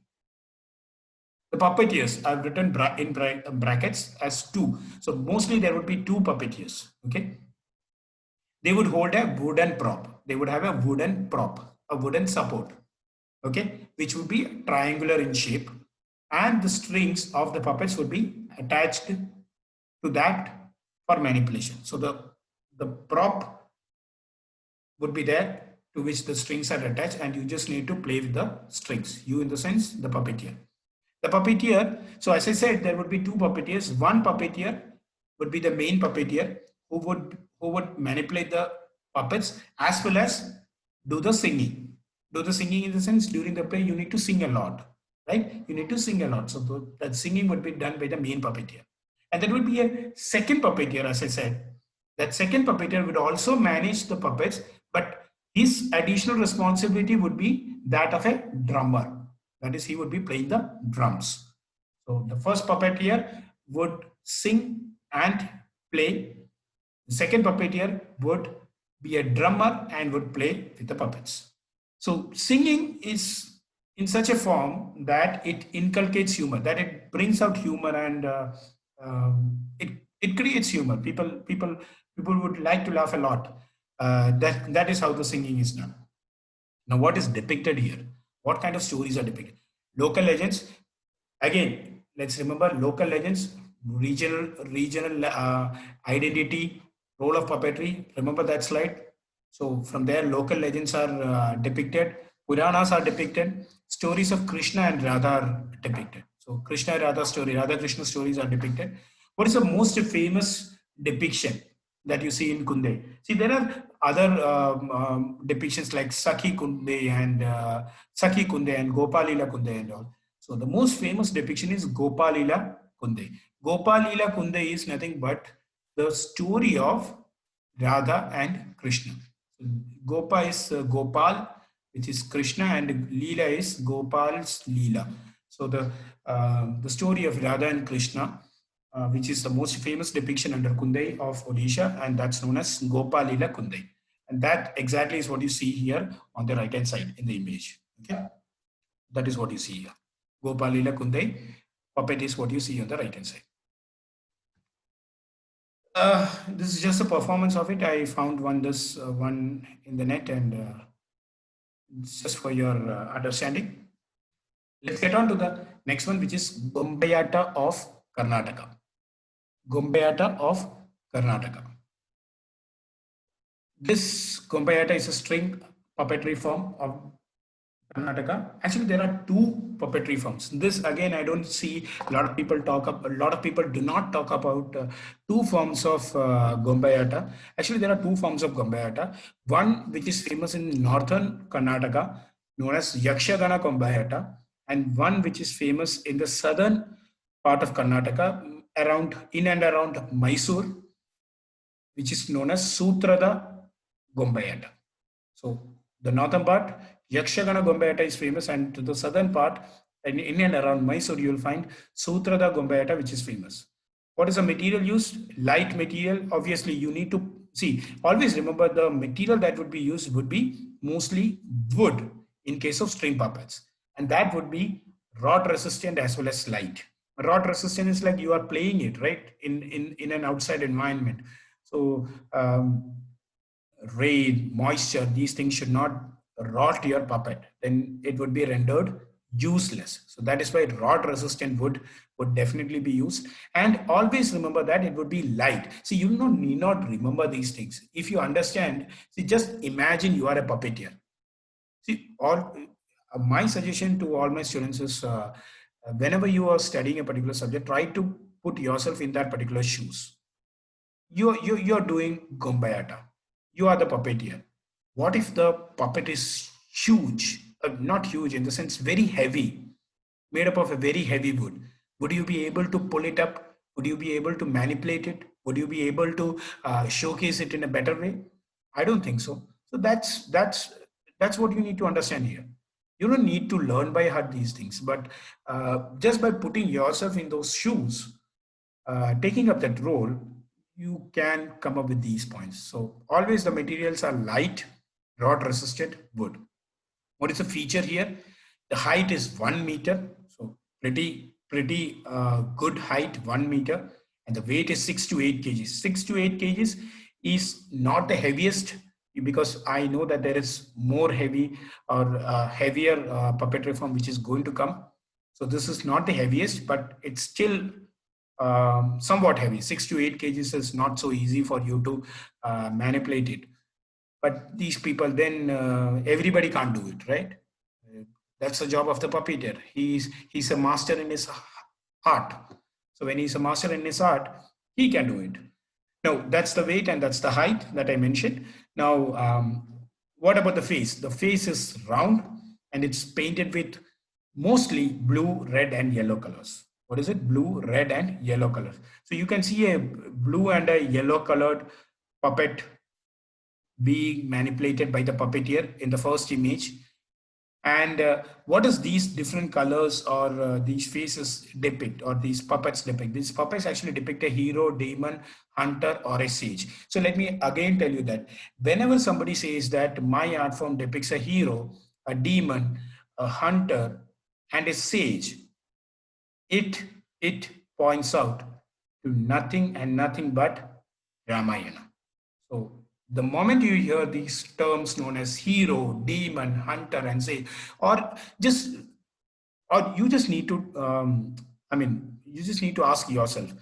The puppeteers are written in brackets as two. So mostly there would be two puppeteers. Okay. They would hold a wooden prop. They would have a wooden prop, a wooden support, okay, which would be triangular in shape, and the strings of the puppets would be attached to that for manipulation. So the prop would be there, to which the strings are attached, and you just need to play with the strings. You, in the sense, the puppeteer. The puppeteer, so as I said, there would be two puppeteers. One puppeteer would be the main puppeteer who would manipulate the puppets as well as do the singing. Do the singing in the sense, during the play you need to sing a lot, right? You need to sing a lot. So that singing would be done by the main puppeteer. And there would be a second puppeteer, as I said. That second puppeteer would also manage the puppets, but his additional responsibility would be that of a drummer. That is, he would be playing the drums. So the first puppeteer would sing and play. The second puppeteer would be a drummer and would play with the puppets. So singing is in such a form that it inculcates humor, that it brings out humor, and it creates humor. People would like to laugh a lot. That is how the singing is done. Now, what is depicted here? What kind of stories are depicted? Local legends. Again, let's remember local legends, regional identity, role of puppetry. Remember that slide? So from there, local legends are depicted. Puranas are depicted. Stories of Krishna and Radha are depicted. So Krishna and Radha story, Radha Krishna stories are depicted. What is the most famous depiction that you see in Kunde? See, there are other depictions like Sakhi Kunde and Gopalila Kunde and all. So the most famous depiction is Gopalila Kunde. Gopalila Kunde is nothing but the story of Radha and Krishna. So Gopa is Gopal, which is Krishna, and Leela is Gopal's Leela. So the story of Radha and Krishna, which is the most famous depiction under Kunde of Odisha, and that's known as Gopalila Kunde. And that exactly is what you see here on the right hand side in the image. Okay. That is what you see here. Gopal Leela Kundai puppet is what you see on the right hand side. This is just a performance of it. I found this one in the net, and it's just for your understanding. Let's get on to the next one, which is Gombayata of Karnataka. Gombayata of Karnataka. This Gombayata is a string puppetry form of Karnataka. Actually, there are two puppetry forms. This again, I don't see a lot of people talk up. A lot of people do not talk about two forms of Gombayata. Actually, there are two forms of Gombayata. One which is famous in northern Karnataka, known as Yakshagana Gombayata, and one which is famous in the southern part of Karnataka, around in and around Mysore, which is known as Sutrada Gombayata. So the northern part, Yakshagana Gombayata is famous, and to the southern part, in and around Mysore, you will find Sutrada Gombayata, which is famous. What is the material used? Light material. Obviously, you need to see, always remember the material that would be used would be mostly wood in case of string puppets. And that would be rot resistant as well as light. Rot resistant is like you are playing it, right? In an outside environment. So rain, moisture, these things should not rot your puppet. Then it would be rendered useless. So that is why rot resistant wood would definitely be used. And always remember that it would be light. See, you need not remember these things. If you understand, see, just imagine you are a puppeteer. See, all my suggestion to all my students is whenever you are studying a particular subject, try to put yourself in that particular shoes. You're doing Gombayata. You are the puppeteer. What if the puppet is huge, not huge in the sense very heavy, made up of a very heavy wood? Would you be able to pull it up? Would you be able to manipulate it? Would you be able to showcase it in a better way? I don't think so. So that's what you need to understand here. You don't need to learn by heart these things, but just by putting yourself in those shoes, taking up that role, you can come up with these points. So always the materials are light, rot resistant wood. What is the feature here? The height is 1 meter. So pretty good height, 1 meter. And the weight is 6 to 8 kgs. 6 to 8 kgs is not the heaviest, because I know that there is more heavy or heavier puppetry form which is going to come. So this is not the heaviest, but it's still somewhat heavy. 6 to 8 kgs is not so easy for you to manipulate it. But these people, then everybody can't do it, right? That's the job of the puppeteer. He's a master in his art. So when he's a master in his art, he can do it. Now, that's the weight and that's the height that I mentioned. Now, what about the face? The face is round and it's painted with mostly blue, red, and yellow colors. What is it? Blue, red, and yellow colors. So you can see a blue and a yellow colored puppet being manipulated by the puppeteer in the first image. And what does these different colors or these faces depict, or these puppets depict? These puppets actually depict a hero, demon, hunter, or a sage. So let me again tell you that whenever somebody says that my art form depicts a hero, a demon, a hunter, and a sage, it points out to nothing and nothing but Ramayana. So the moment you hear these terms known as hero, demon, hunter, and sage, or you just need to, you just need to ask yourself,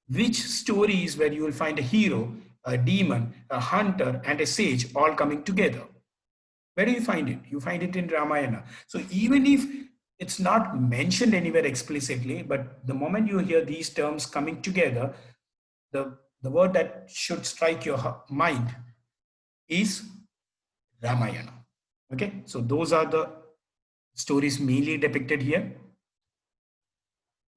which stories where you will find a hero, a demon, a hunter, and a sage all coming together? Where do you find it? You find it in Ramayana. So even if it's not mentioned anywhere explicitly, but the moment you hear these terms coming together, the word that should strike your mind is Ramayana. Okay, so those are the stories mainly depicted here.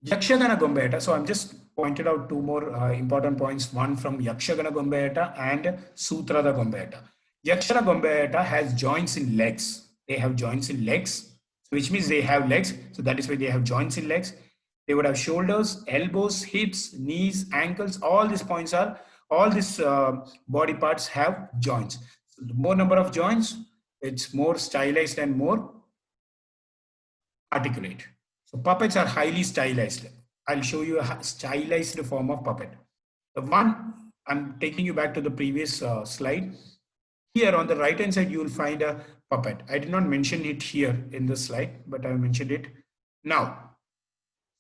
Yakshagana Gombayata. So I'm just pointed out two more important points. One from Yakshagana Gombayata and Sutrada Gombayata. Yakshagana Gombayata has joints in legs. They have joints in legs, which means they have legs. So that is why they have joints in legs. They would have shoulders, elbows, hips, knees, ankles. All these points are, all these body parts have joints. So the more number of joints, it's more stylized and more articulate. So puppets are highly stylized. I'll show you a stylized form of puppet. The one, I'm taking you back to the previous slide. Here on the right hand side, you will find a puppet. I did not mention it here in the slide, but I mentioned it now.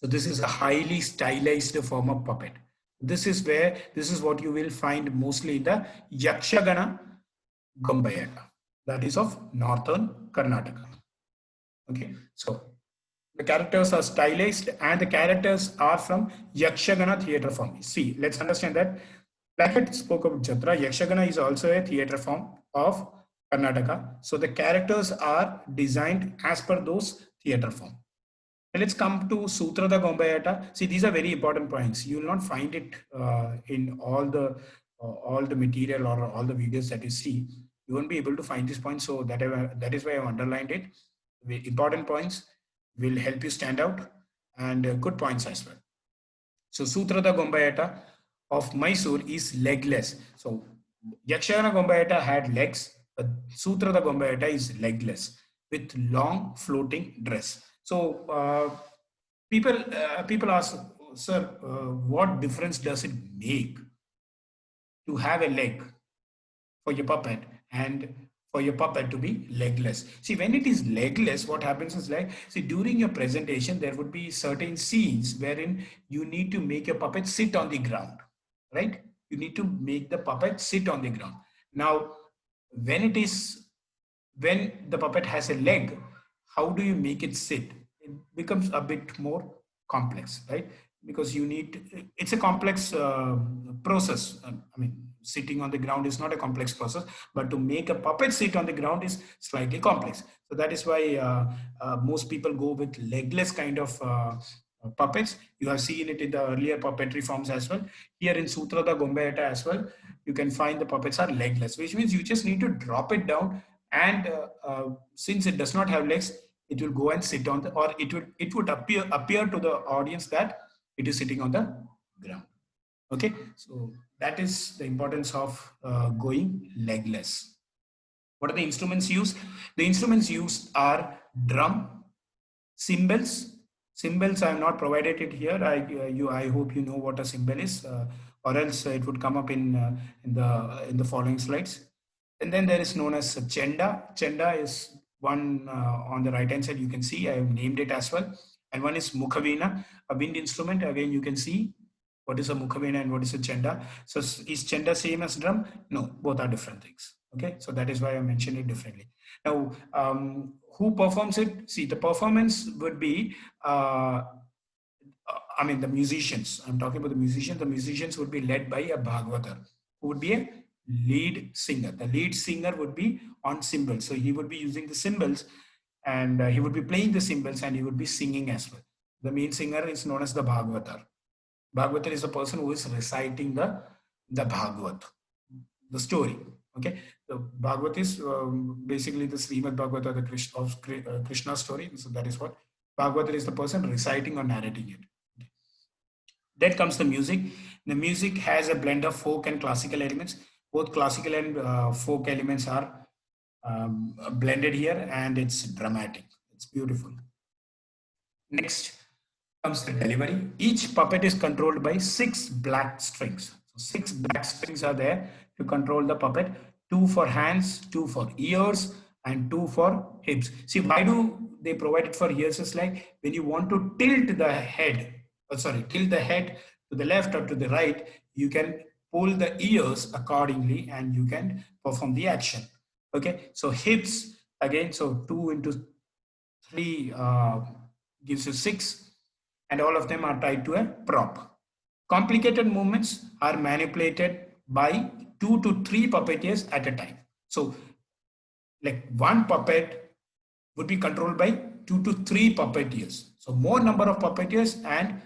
So this is a highly stylized form of puppet. This is what you will find mostly in the Yakshagana Gombayata, that is of northern Karnataka. Okay, so the characters are stylized and the characters are from Yakshagana theatre form. See, let's understand that. Like I spoke of Jatra, Yakshagana is also a theatre form of Karnataka. So the characters are designed as per those theatre form. And let's come to Sutrada Gombayata. See, these are very important points. You will not find it in all the material or all the videos that you see. You won't be able to find these points. So that is why I've underlined it. The important points will help you stand out, and good points as well. So Sutrada Gombayata of Mysore is legless. So Yakshagana Gombayata had legs, but Sutrada Gombayata is legless with long floating dress. So people ask, sir, what difference does it make to have a leg for your puppet and for your puppet to be legless? See, when it is legless, what happens is, like, see, during your presentation, there would be certain scenes wherein you need to make your puppet sit on the ground, right? You need to make the puppet sit on the ground. Now, when the puppet has a leg, how do you make it sit? It becomes a bit more complex, right? Because it's a complex process. I mean, sitting on the ground is not a complex process, but to make a puppet sit on the ground is slightly complex. So that is why most people go with legless kind of puppets. You have seen it in the earlier puppetry forms as well. Here in Sutrada Gombayata as well, you can find the puppets are legless, which means you just need to drop it down, and since it does not have legs, it will go and sit on the, or it would appear to the audience that it is sitting on the ground. Okay, so that is the importance of going legless. What are the instruments used? The instruments used are drum, cymbals. Cymbals I have not provided it here. I hope you know what a cymbal is, or else it would come up in the following slides. And then there is known as chenda. Chenda is one on the right hand side. You can see I have named it as well. And one is mukhavina, a wind instrument. Again, you can see what is a mukhavina and what is a chenda. So is chenda same as drum? No, both are different things. Okay, so that is why I mentioned it differently. Now, who performs it? See, the performance would be, I mean, the musicians. I'm talking about the musicians. The musicians would be led by a Bhagavatar, who would be a lead singer. The lead singer would be on cymbals. So he would be using the cymbals, and he would be playing the cymbals, and he would be singing as well. The main singer is known as the Bhagavatar. Bhagavatar is the person who is reciting the Bhagavat, the story. Okay, the Bhagavat is basically the Srimad Bhagavata, the Krishna story. So that is what Bhagavatar is, the person reciting or narrating it. Okay. Then comes the music. The music has a blend of folk and classical elements. Both classical and folk elements are blended here, and it's dramatic. It's beautiful. Next comes the delivery. Each puppet is controlled by 6 black strings. So 6 black strings are there to control the puppet. 2 for hands, 2 for ears, and 2 for hips. See, why do they provide it for ears? Is like when you want to tilt the head, tilt the head to the left or to the right, you can pull the ears accordingly and you can perform the action. Okay, so hips again, so 2 into 3 gives you 6, and all of them are tied to a prop. Complicated movements are manipulated by 2 to 3 puppeteers at a time. So like one puppet would be controlled by 2 to 3 puppeteers. So more number of puppeteers and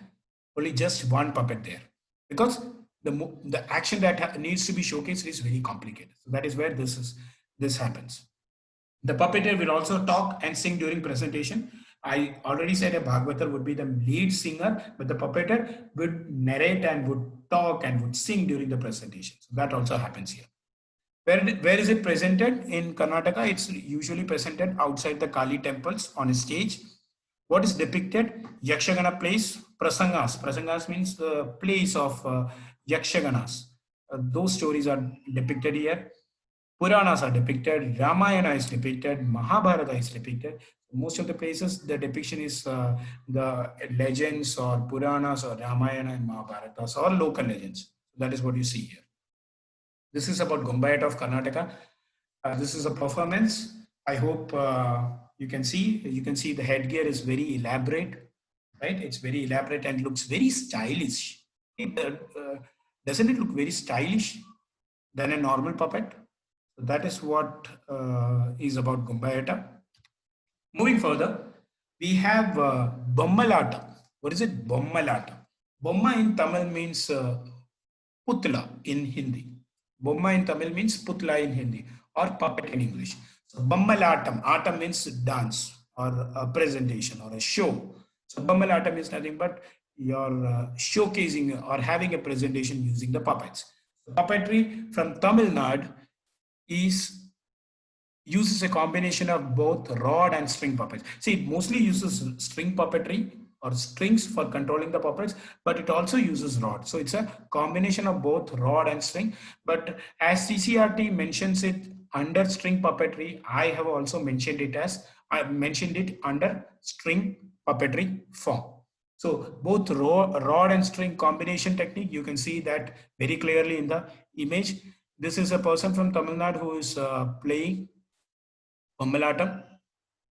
only just one puppet there, because the action that needs to be showcased is very complicated. So that is where this happens. The puppeteer will also talk and sing during presentation. I already said a Bhagavatar would be the lead singer, but the puppeteer would narrate and would talk and would sing during the presentation. So that also happens here. Where is it presented? In Karnataka, it's usually presented outside the Kali temples on a stage. What is depicted? Yakshagana plays prasangas. Prasangas means the place of Yakshaganas. Those stories are depicted here. Puranas are depicted, Ramayana is depicted, Mahabharata is depicted. Most of the places, the depiction is the legends or Puranas or Ramayana and Mahabharatas or local legends. That is what you see here. This is about Gombayat of Karnataka. This is a performance. I hope you can see. You can see the headgear is very elaborate, right? It's very elaborate and looks very stylish. Doesn't it look very stylish than a normal puppet? So that is what is about Gombayata. Moving further, we have Bommalata. What is it? Bommalata. Bomma in Tamil means putla in Hindi. Bomma in Tamil means putla in Hindi or puppet in English. So Bammalatam. Atam means dance or a presentation or a show. So Bammalatam is nothing but you're showcasing or having a presentation using the puppets. So puppetry from Tamil Nadu is uses a combination of both rod and string puppets. See, it mostly uses string puppetry or strings for controlling the puppets, but it also uses rod. So it's a combination of both rod and string. But as CCRT mentions it under string puppetry, I have also mentioned it as, I mentioned it under string puppetry form. So both rod and string combination technique, you can see that very clearly in the image. This is a person from Tamil Nadu who is playing Bommalatam,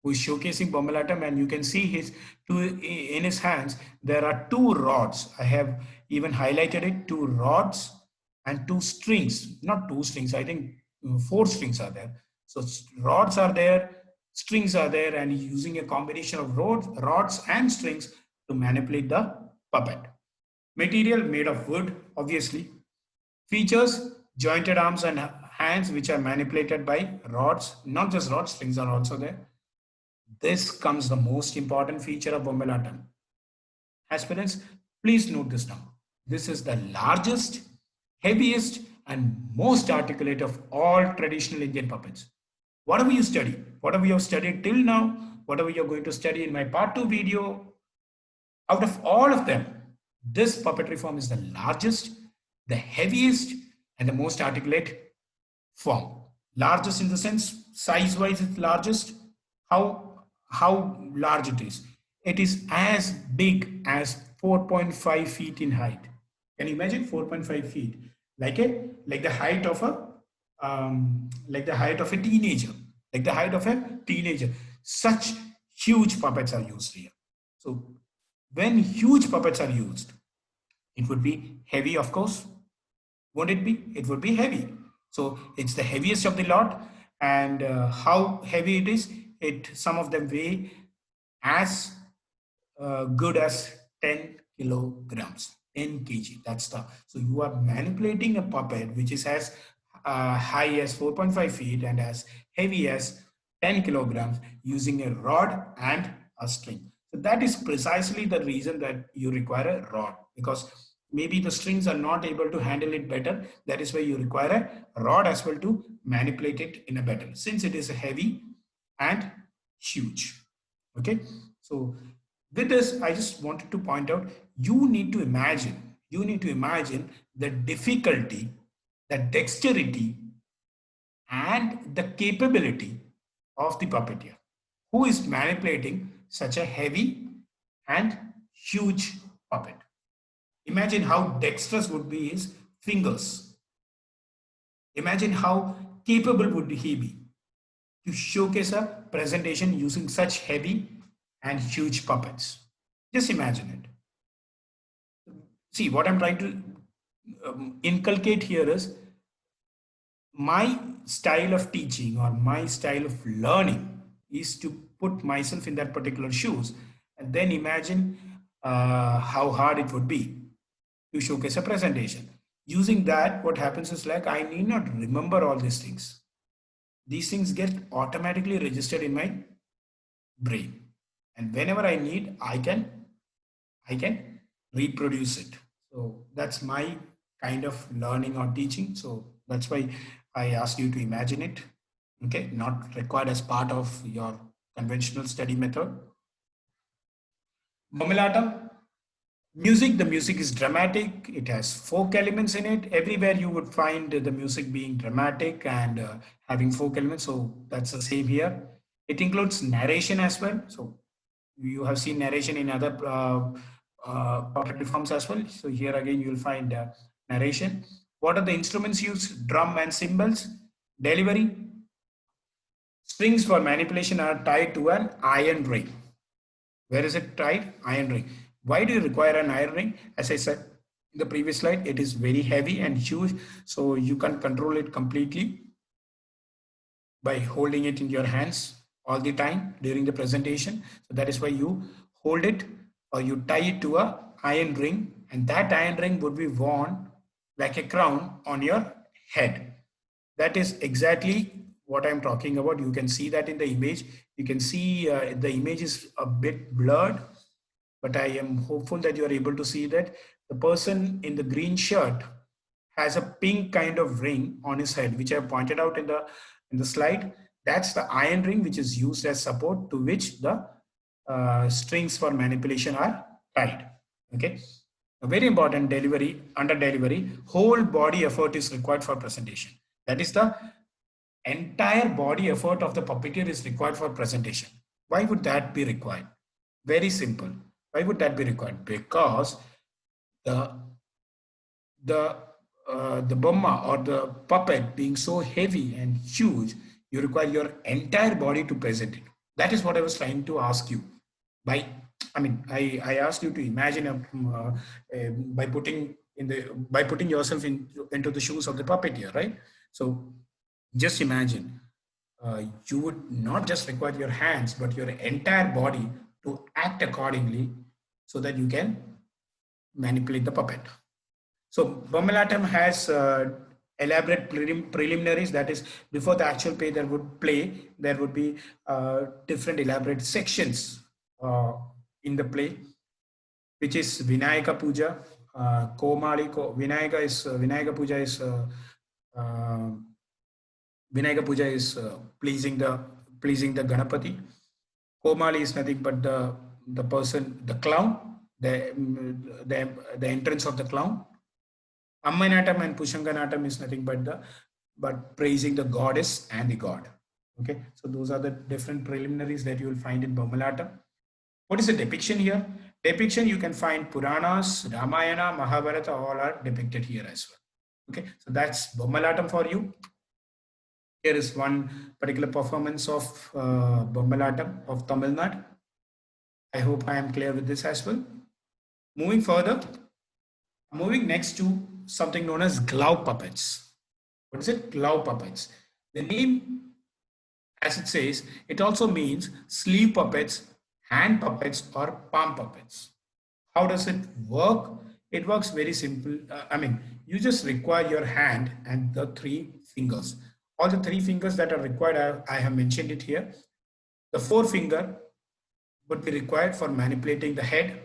who is showcasing Bomalatam, and you can see his in his hands there are two rods. I have even highlighted it, two rods and two strings, not two strings, I think four strings are there. So rods are there, strings are there, and using a combination of rods and strings to manipulate the puppet. Material made of wood, obviously. Features jointed arms and hands which are manipulated by rods, not just rods, strings are also there. This comes the most important feature of Bombellatam. Aspirants, please note this down. This is the largest, heaviest, and most articulate of all traditional Indian puppets. Whatever you study, whatever you have studied till now, whatever you're going to study in my part 2 video, out of all of them, this puppetry form is the largest, the heaviest, and the most articulate form. Largest in the sense, size-wise, it's largest. How large it is? It is as big as 4.5 feet in height. Can you imagine 4.5 feet? Like the height of a like the height of a teenager, like the height of a teenager. Such huge puppets are used here. So when huge puppets are used, it would be heavy, of course. Won't it be? It would be heavy. So it's the heaviest of the lot. And how heavy it is, some of them weigh as good as 10 kilograms, 10 kg. That's the, so you are manipulating a puppet which is as high as 4.5 feet and as heavy as 10 kilograms using a rod and a string. So that is precisely the reason that you require a rod, because maybe the strings are not able to handle it better. That is why you require a rod as well to manipulate it in a better, since it is heavy and huge. Okay, so with this, I just wanted to point out, you need to imagine the difficulty, the dexterity, and the capability of the puppeteer who is manipulating such a heavy and huge puppet. Imagine how dexterous would be his fingers. Imagine how capable would he be to showcase a presentation using such heavy and huge puppets. Just imagine it. See, what I'm trying to inculcate here is my style of teaching or my style of learning is to put myself in that particular shoes and then imagine how hard it would be to showcase a presentation. Using that, what happens is like I need not remember all these things. These things get automatically registered in my brain, and whenever I need, I can reproduce it. So that's my kind of learning or teaching. So that's why I asked you to imagine it. Okay, not required as part of your conventional study method. Bomelatam, music, the music is dramatic. It has folk elements in it. Everywhere you would find the music being dramatic and having folk elements. So that's the same here. It includes narration as well. So you have seen narration in other puppetry forms as well. So here again, you will find narration. What are the instruments used? Drum and cymbals. Delivery. Strings for manipulation are tied to an iron ring. Where is it tied? Iron ring. Why do you require an iron ring? As I said in the previous slide, it is very heavy and huge, so you can control it completely by holding it in your hands all the time during the presentation. So that is why you hold it or you tie it to a iron ring, and that iron ring would be worn like a crown on your head. That is exactly what I'm talking about. You can see that in the image. You can see the image is a bit blurred, but I am hopeful that you are able to see that the person in the green shirt has a pink kind of ring on his head, which I pointed out in the slide. That's the iron ring, which is used as support to which the strings for manipulation are tied. Okay. A very important delivery, under delivery, whole body effort is required for presentation. That is the entire body effort of the puppeteer is required for presentation. Why would that be required? Very simple. Why would that be required? Because the the bomma or the puppet being so heavy and huge, you require your entire body to present it. That is what I was trying to ask you. By, I mean, I asked you to imagine by putting yourself into the shoes of the puppeteer, right? So just imagine you would not just require your hands, but your entire body to act accordingly so that you can manipulate the puppet. So Bomelatam has elaborate preliminaries. That is, before the actual play, there would be different elaborate sections in the play, which is Vinayaka Puja, Komali. Uh, Vinayaka Puja is pleasing the Ganapati. Komali is nothing but the person, the clown, the entrance of the clown. Ammainatam and Pushanganatam is nothing but praising the goddess and the god. Okay, so those are the different preliminaries that you will find in Bomelatam. What is the depiction here? Depiction, you can find Puranas, Ramayana, Mahabharata, all are depicted here as well. Okay, so that's Bomelatam for you. Here is one particular performance of Bomelatam of Tamil Nadu. I hope I am clear with this as well. Moving further, moving next to something known as glove puppets. What is it? Glove puppets. The name, as it says, it also means sleeve puppets, hand puppets, or palm puppets. How does it work? It works very simple. You just require your hand and the three fingers. All the three fingers that are required, I have mentioned it here. The forefinger would be required for manipulating the head.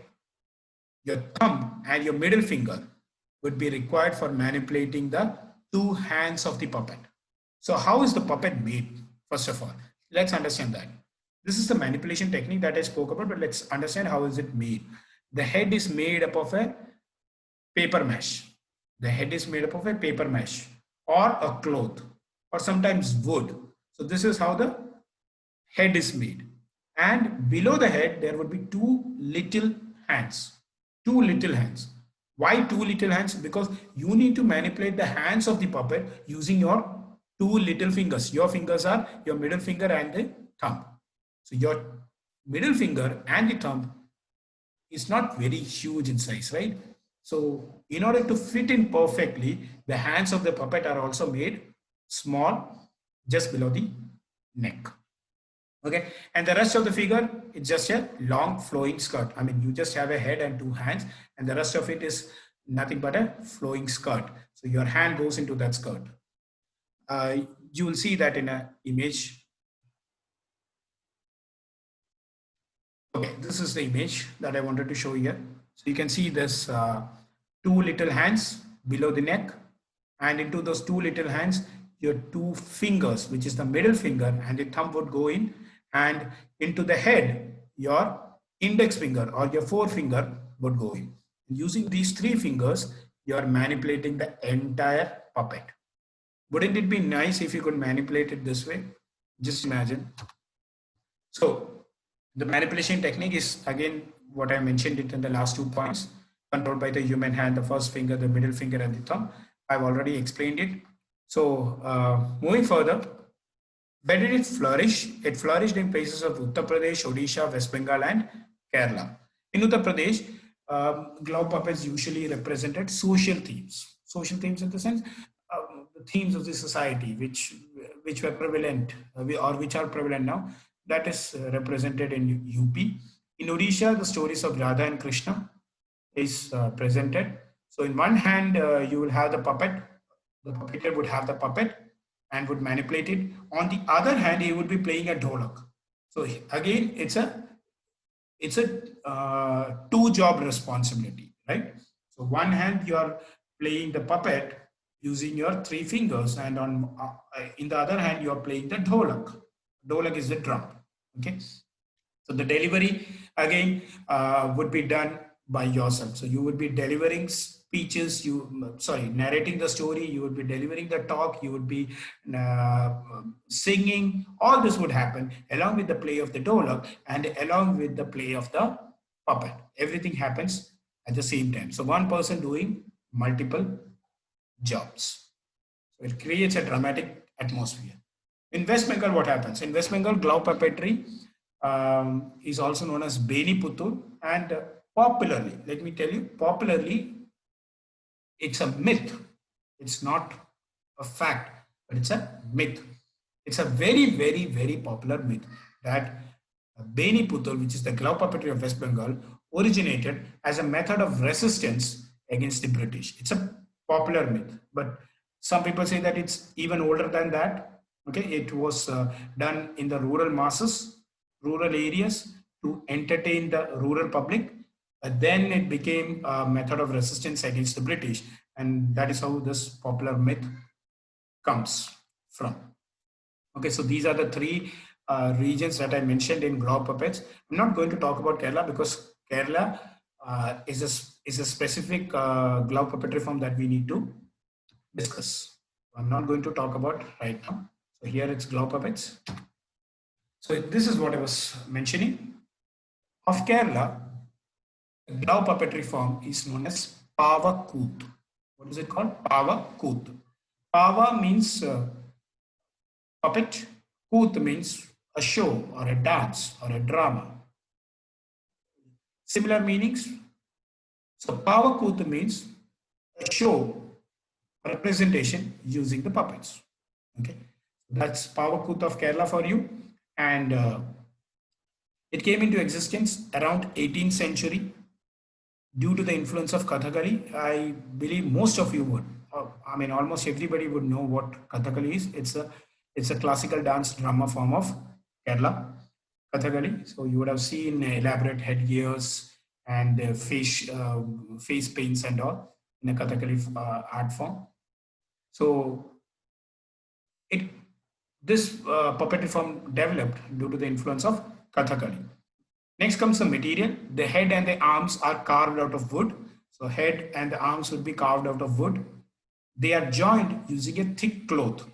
Your thumb and your middle finger would be required for manipulating the two hands of the puppet. So how is the puppet made? First of all, let's understand that. This is the manipulation technique that I spoke about, but let's understand how is it made. The head is made up of a paper mesh. The head is made up of a paper mesh or a cloth or sometimes wood. So this is how the head is made. And below the head, there would be two little hands. Two little hands. Why two little hands? Because you need to manipulate the hands of the puppet using your two little fingers. Your fingers are your middle finger and the thumb. So your middle finger and the thumb is not very huge in size, right? So in order to fit in perfectly, the hands of the puppet are also made small, just below the neck. Okay, and the rest of the figure, it's just a long flowing skirt. I mean, you just have a head and two hands, and the rest of it is nothing but a flowing skirt. So your hand goes into that skirt. You will see that in an image. Okay, this is the image that I wanted to show here. So you can see this two little hands below the neck, and into those two little hands, your two fingers, which is the middle finger and the thumb, would go in, and into the head, your index finger or your forefinger would go in. Using these three fingers, you are manipulating the entire puppet. Wouldn't it be nice if you could manipulate it this way? Just imagine. So the manipulation technique is again what I mentioned it in the last 2 points, controlled by the human hand, the first finger, the middle finger, and the thumb. I've already explained it. So moving further, where did it flourish? It flourished in places of Uttar Pradesh, Odisha, West Bengal, and Kerala. In Uttar Pradesh, glove puppets usually represented social themes. Social themes in the sense, the themes of the society, which were prevalent or which are prevalent now. That is represented in UP. In Odisha, the stories of Radha and Krishna is presented. So in one hand, you will have the puppet. The puppeteer would have the puppet and would manipulate it. On the other hand, he would be playing a dholak. So again, it's a two job responsibility, right? So one hand you are playing the puppet using your three fingers, and on in the other hand you are playing the dholak. Dholak is the drum. Okay, so the delivery again would be done by yourself. So you would be delivering speeches, narrating the story, you would be delivering the talk, you would be uh, singing. All this would happen along with the play of the dholak and along with the play of the puppet. Everything happens at the same time. So one person doing multiple jobs. So it creates a dramatic atmosphere. In West Bengal, what happens? In West Bengal, glove puppetry is also known as Beni Puttur, and popularly, let me tell you, popularly, it's a myth. It's not a fact, but it's a myth. It's a very, very, very popular myth that Beni Puttur, which is the glove puppetry of West Bengal, originated as a method of resistance against the British. It's a popular myth, but some people say that it's even older than that. Okay, it was done in the rural masses, rural areas to entertain the rural public. Then it became a method of resistance against the British, and that is how this popular myth comes from. Okay, so these are the three regions that I mentioned in glove puppets. I'm not going to talk about Kerala because Kerala is a specific glove puppetry form that we need to discuss. I'm not going to talk about right now. So here it's glove puppets. So this is what I was mentioning. Of Kerala, the glove puppetry form is known as Pava Koot. What is it called? Pava Koot. Pava means puppet. Koot means a show or a dance or a drama. Similar meanings. So Pava Koot means a show or a presentation using the puppets. Okay, that's Pava Koot of Kerala for you, and it came into existence around 18th century due to the influence of Kathakali. I believe most of you would, I mean, almost everybody would know what Kathakali is. It's a classical dance drama form of Kerala, Kathakali. So you would have seen elaborate headgears and face paints and all in a Kathakali art form. So it this puppetry form developed due to the influence of Kathakali. Next comes the material. The head and the arms are carved out of wood. So head and the arms would be carved out of wood. They are joined using a thick cloth.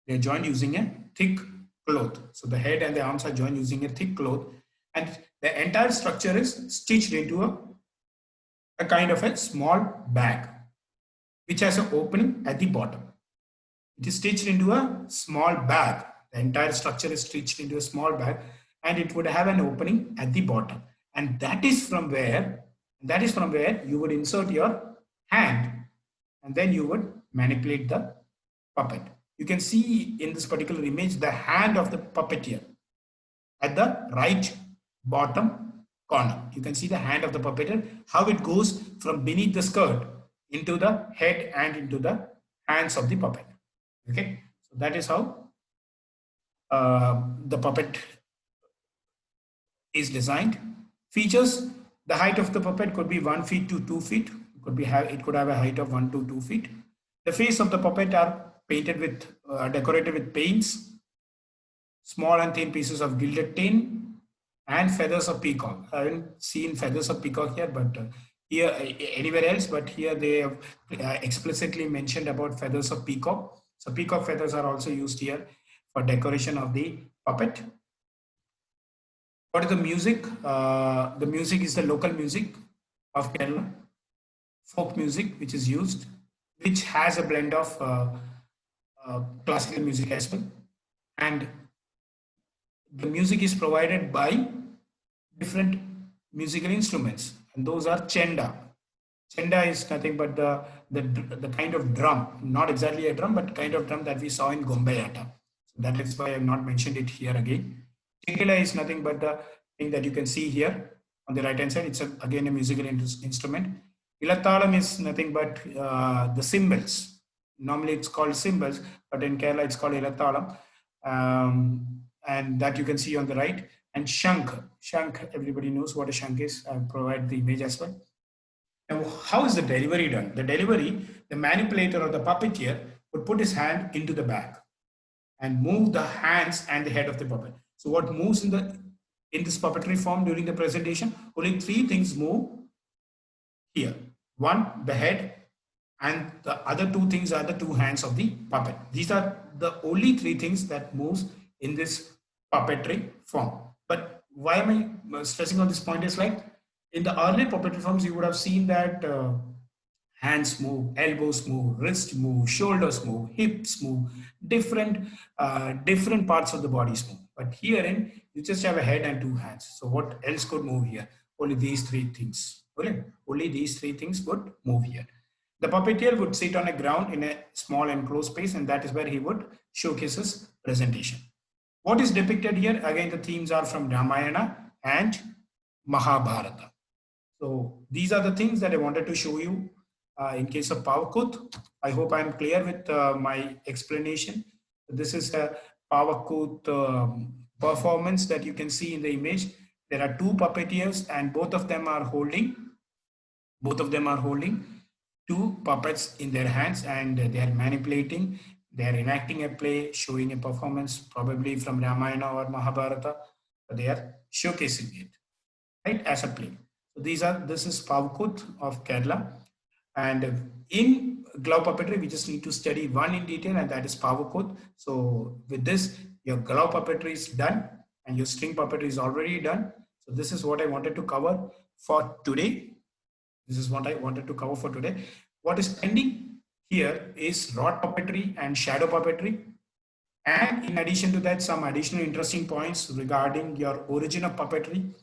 They are joined using a thick cloth. So the head and the arms are joined using a thick cloth, and the entire structure is stitched into a kind of a small bag, which has an opening at the bottom. It is stitched into a small bag. The entire structure is stitched into a small bag, and it would have an opening at the bottom. And that is from where you would insert your hand, and then you would manipulate the puppet. You can see in this particular image the hand of the puppeteer at the right bottom corner. You can see the hand of the puppeteer, how it goes from beneath the skirt into the head and into the hands of the puppet. Okay, so that is how the puppet is designed. Features: the height of the puppet could be 1 feet to 2 feet. It could have a height of 1 to 2 feet. The face of the puppet are painted with decorated with paints. Small and thin pieces of gilded tin and feathers of peacock. I haven't seen feathers of peacock here, but here anywhere else, but here they have explicitly mentioned about feathers of peacock. So peacock feathers are also used here for decoration of the puppet. What is the music? The music is the local music of Kerala, folk music, which is used, which has a blend of classical music as well. And the music is provided by different musical instruments, and those are chenda. Chenda is nothing but the kind of drum, not exactly a drum, but kind of drum that we saw in Gombayata. So that is why I have not mentioned it here again. Chingila is nothing but the thing that you can see here on the right hand side. It's again a musical instrument. Ilathalam is nothing but the cymbals. Normally it's called cymbals, but in Kerala it's called Ilathalam. And that you can see on the right. And Shank. Shank, everybody knows what a Shank is. I'll provide the image as well. Now, how is the delivery done? The delivery, the manipulator or the puppeteer would put his hand into the bag and move the hands and the head of the puppet. So what moves in this puppetry form during the presentation? Only three things move here. One, the head, and the other two things are the two hands of the puppet. These are the only three things that moves in this puppetry form. But why am I stressing on this point is like in the earlier puppetry forms, you would have seen that hands move, elbows move, wrists move, shoulders move, hips move, different parts of the bodies move. But herein, you just have a head and two hands. So what else could move here? Only these three things. Only these three things would move here. The puppeteer would sit on a ground in a small enclosed space, and that is where he would showcase his presentation. What is depicted here? Again, the themes are from Ramayana and Mahabharata. So these are the things that I wanted to show you in case of Pavakut. I hope I'm clear with my explanation. This is a Pavakut performance that you can see in the image. There are two puppeteers and both of them are holding two puppets in their hands, and they are manipulating. They are enacting a play, showing a performance, probably from Ramayana or Mahabharata. They are showcasing it, right, as a play. So this is Pavakut of Kerala. And in glove puppetry, we just need to study one in detail, and that is Pavakut. So with this, your glove puppetry is done and your string puppetry is already done. So this is what I wanted to cover for today. What is pending here is rod puppetry and shadow puppetry. And in addition to that, some additional interesting points regarding your origin of puppetry,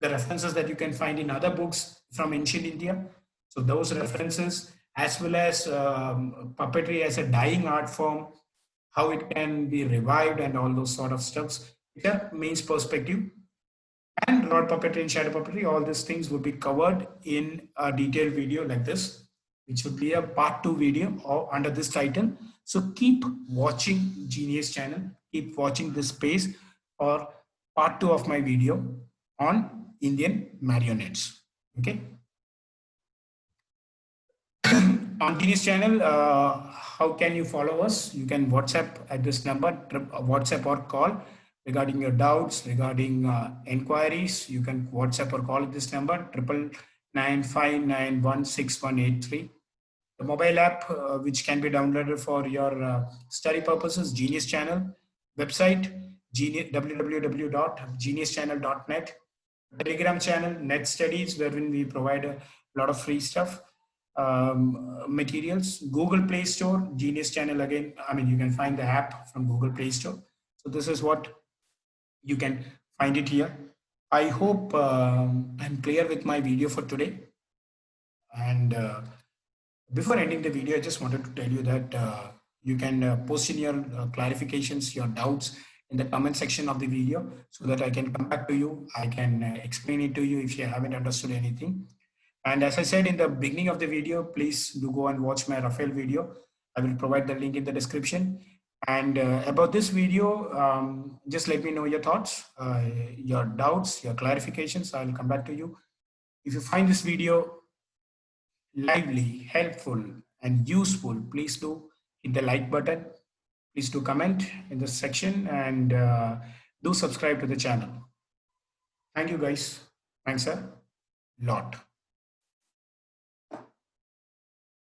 the references that you can find in other books from ancient India. So those references, as well as puppetry as a dying art form, how it can be revived and all those sort of stuffs. Yeah, means perspective. And rod puppetry and shadow puppetry, all these things will be covered in a detailed video like this, which would be a part 2 video or under this title. So keep watching Genius channel, keep watching this space or part 2 of my video on Indian marionettes. Okay. On Genius channel, how can you follow us? You can WhatsApp at this number, WhatsApp or call regarding your doubts, regarding inquiries. You can WhatsApp or call at this number, 99959166183. The mobile app, which can be downloaded for your study purposes, Genius channel, website, www.geniuschannel.net, Telegram channel, Net Studies, wherein we provide a lot of free stuff, materials, Google Play Store, Genius channel again. I mean, you can find the app from Google Play Store. So this is what you can find it here. I hope I'm clear with my video for today. And before ending the video, I just wanted to tell you that you can post in your clarifications, your doubts in the comment section of the video so that I can come back to you. I can explain it to you if you haven't understood anything. And as I said in the beginning of the video, please do go and watch my Rafael video. I will provide the link in the description. And about this video, just let me know your thoughts, your doubts, your clarifications. I'll come back to you. If you find this video lively, helpful, and useful, please do hit the like button. Please do comment in this section and do subscribe to the channel. Thank you guys. Thanks a lot.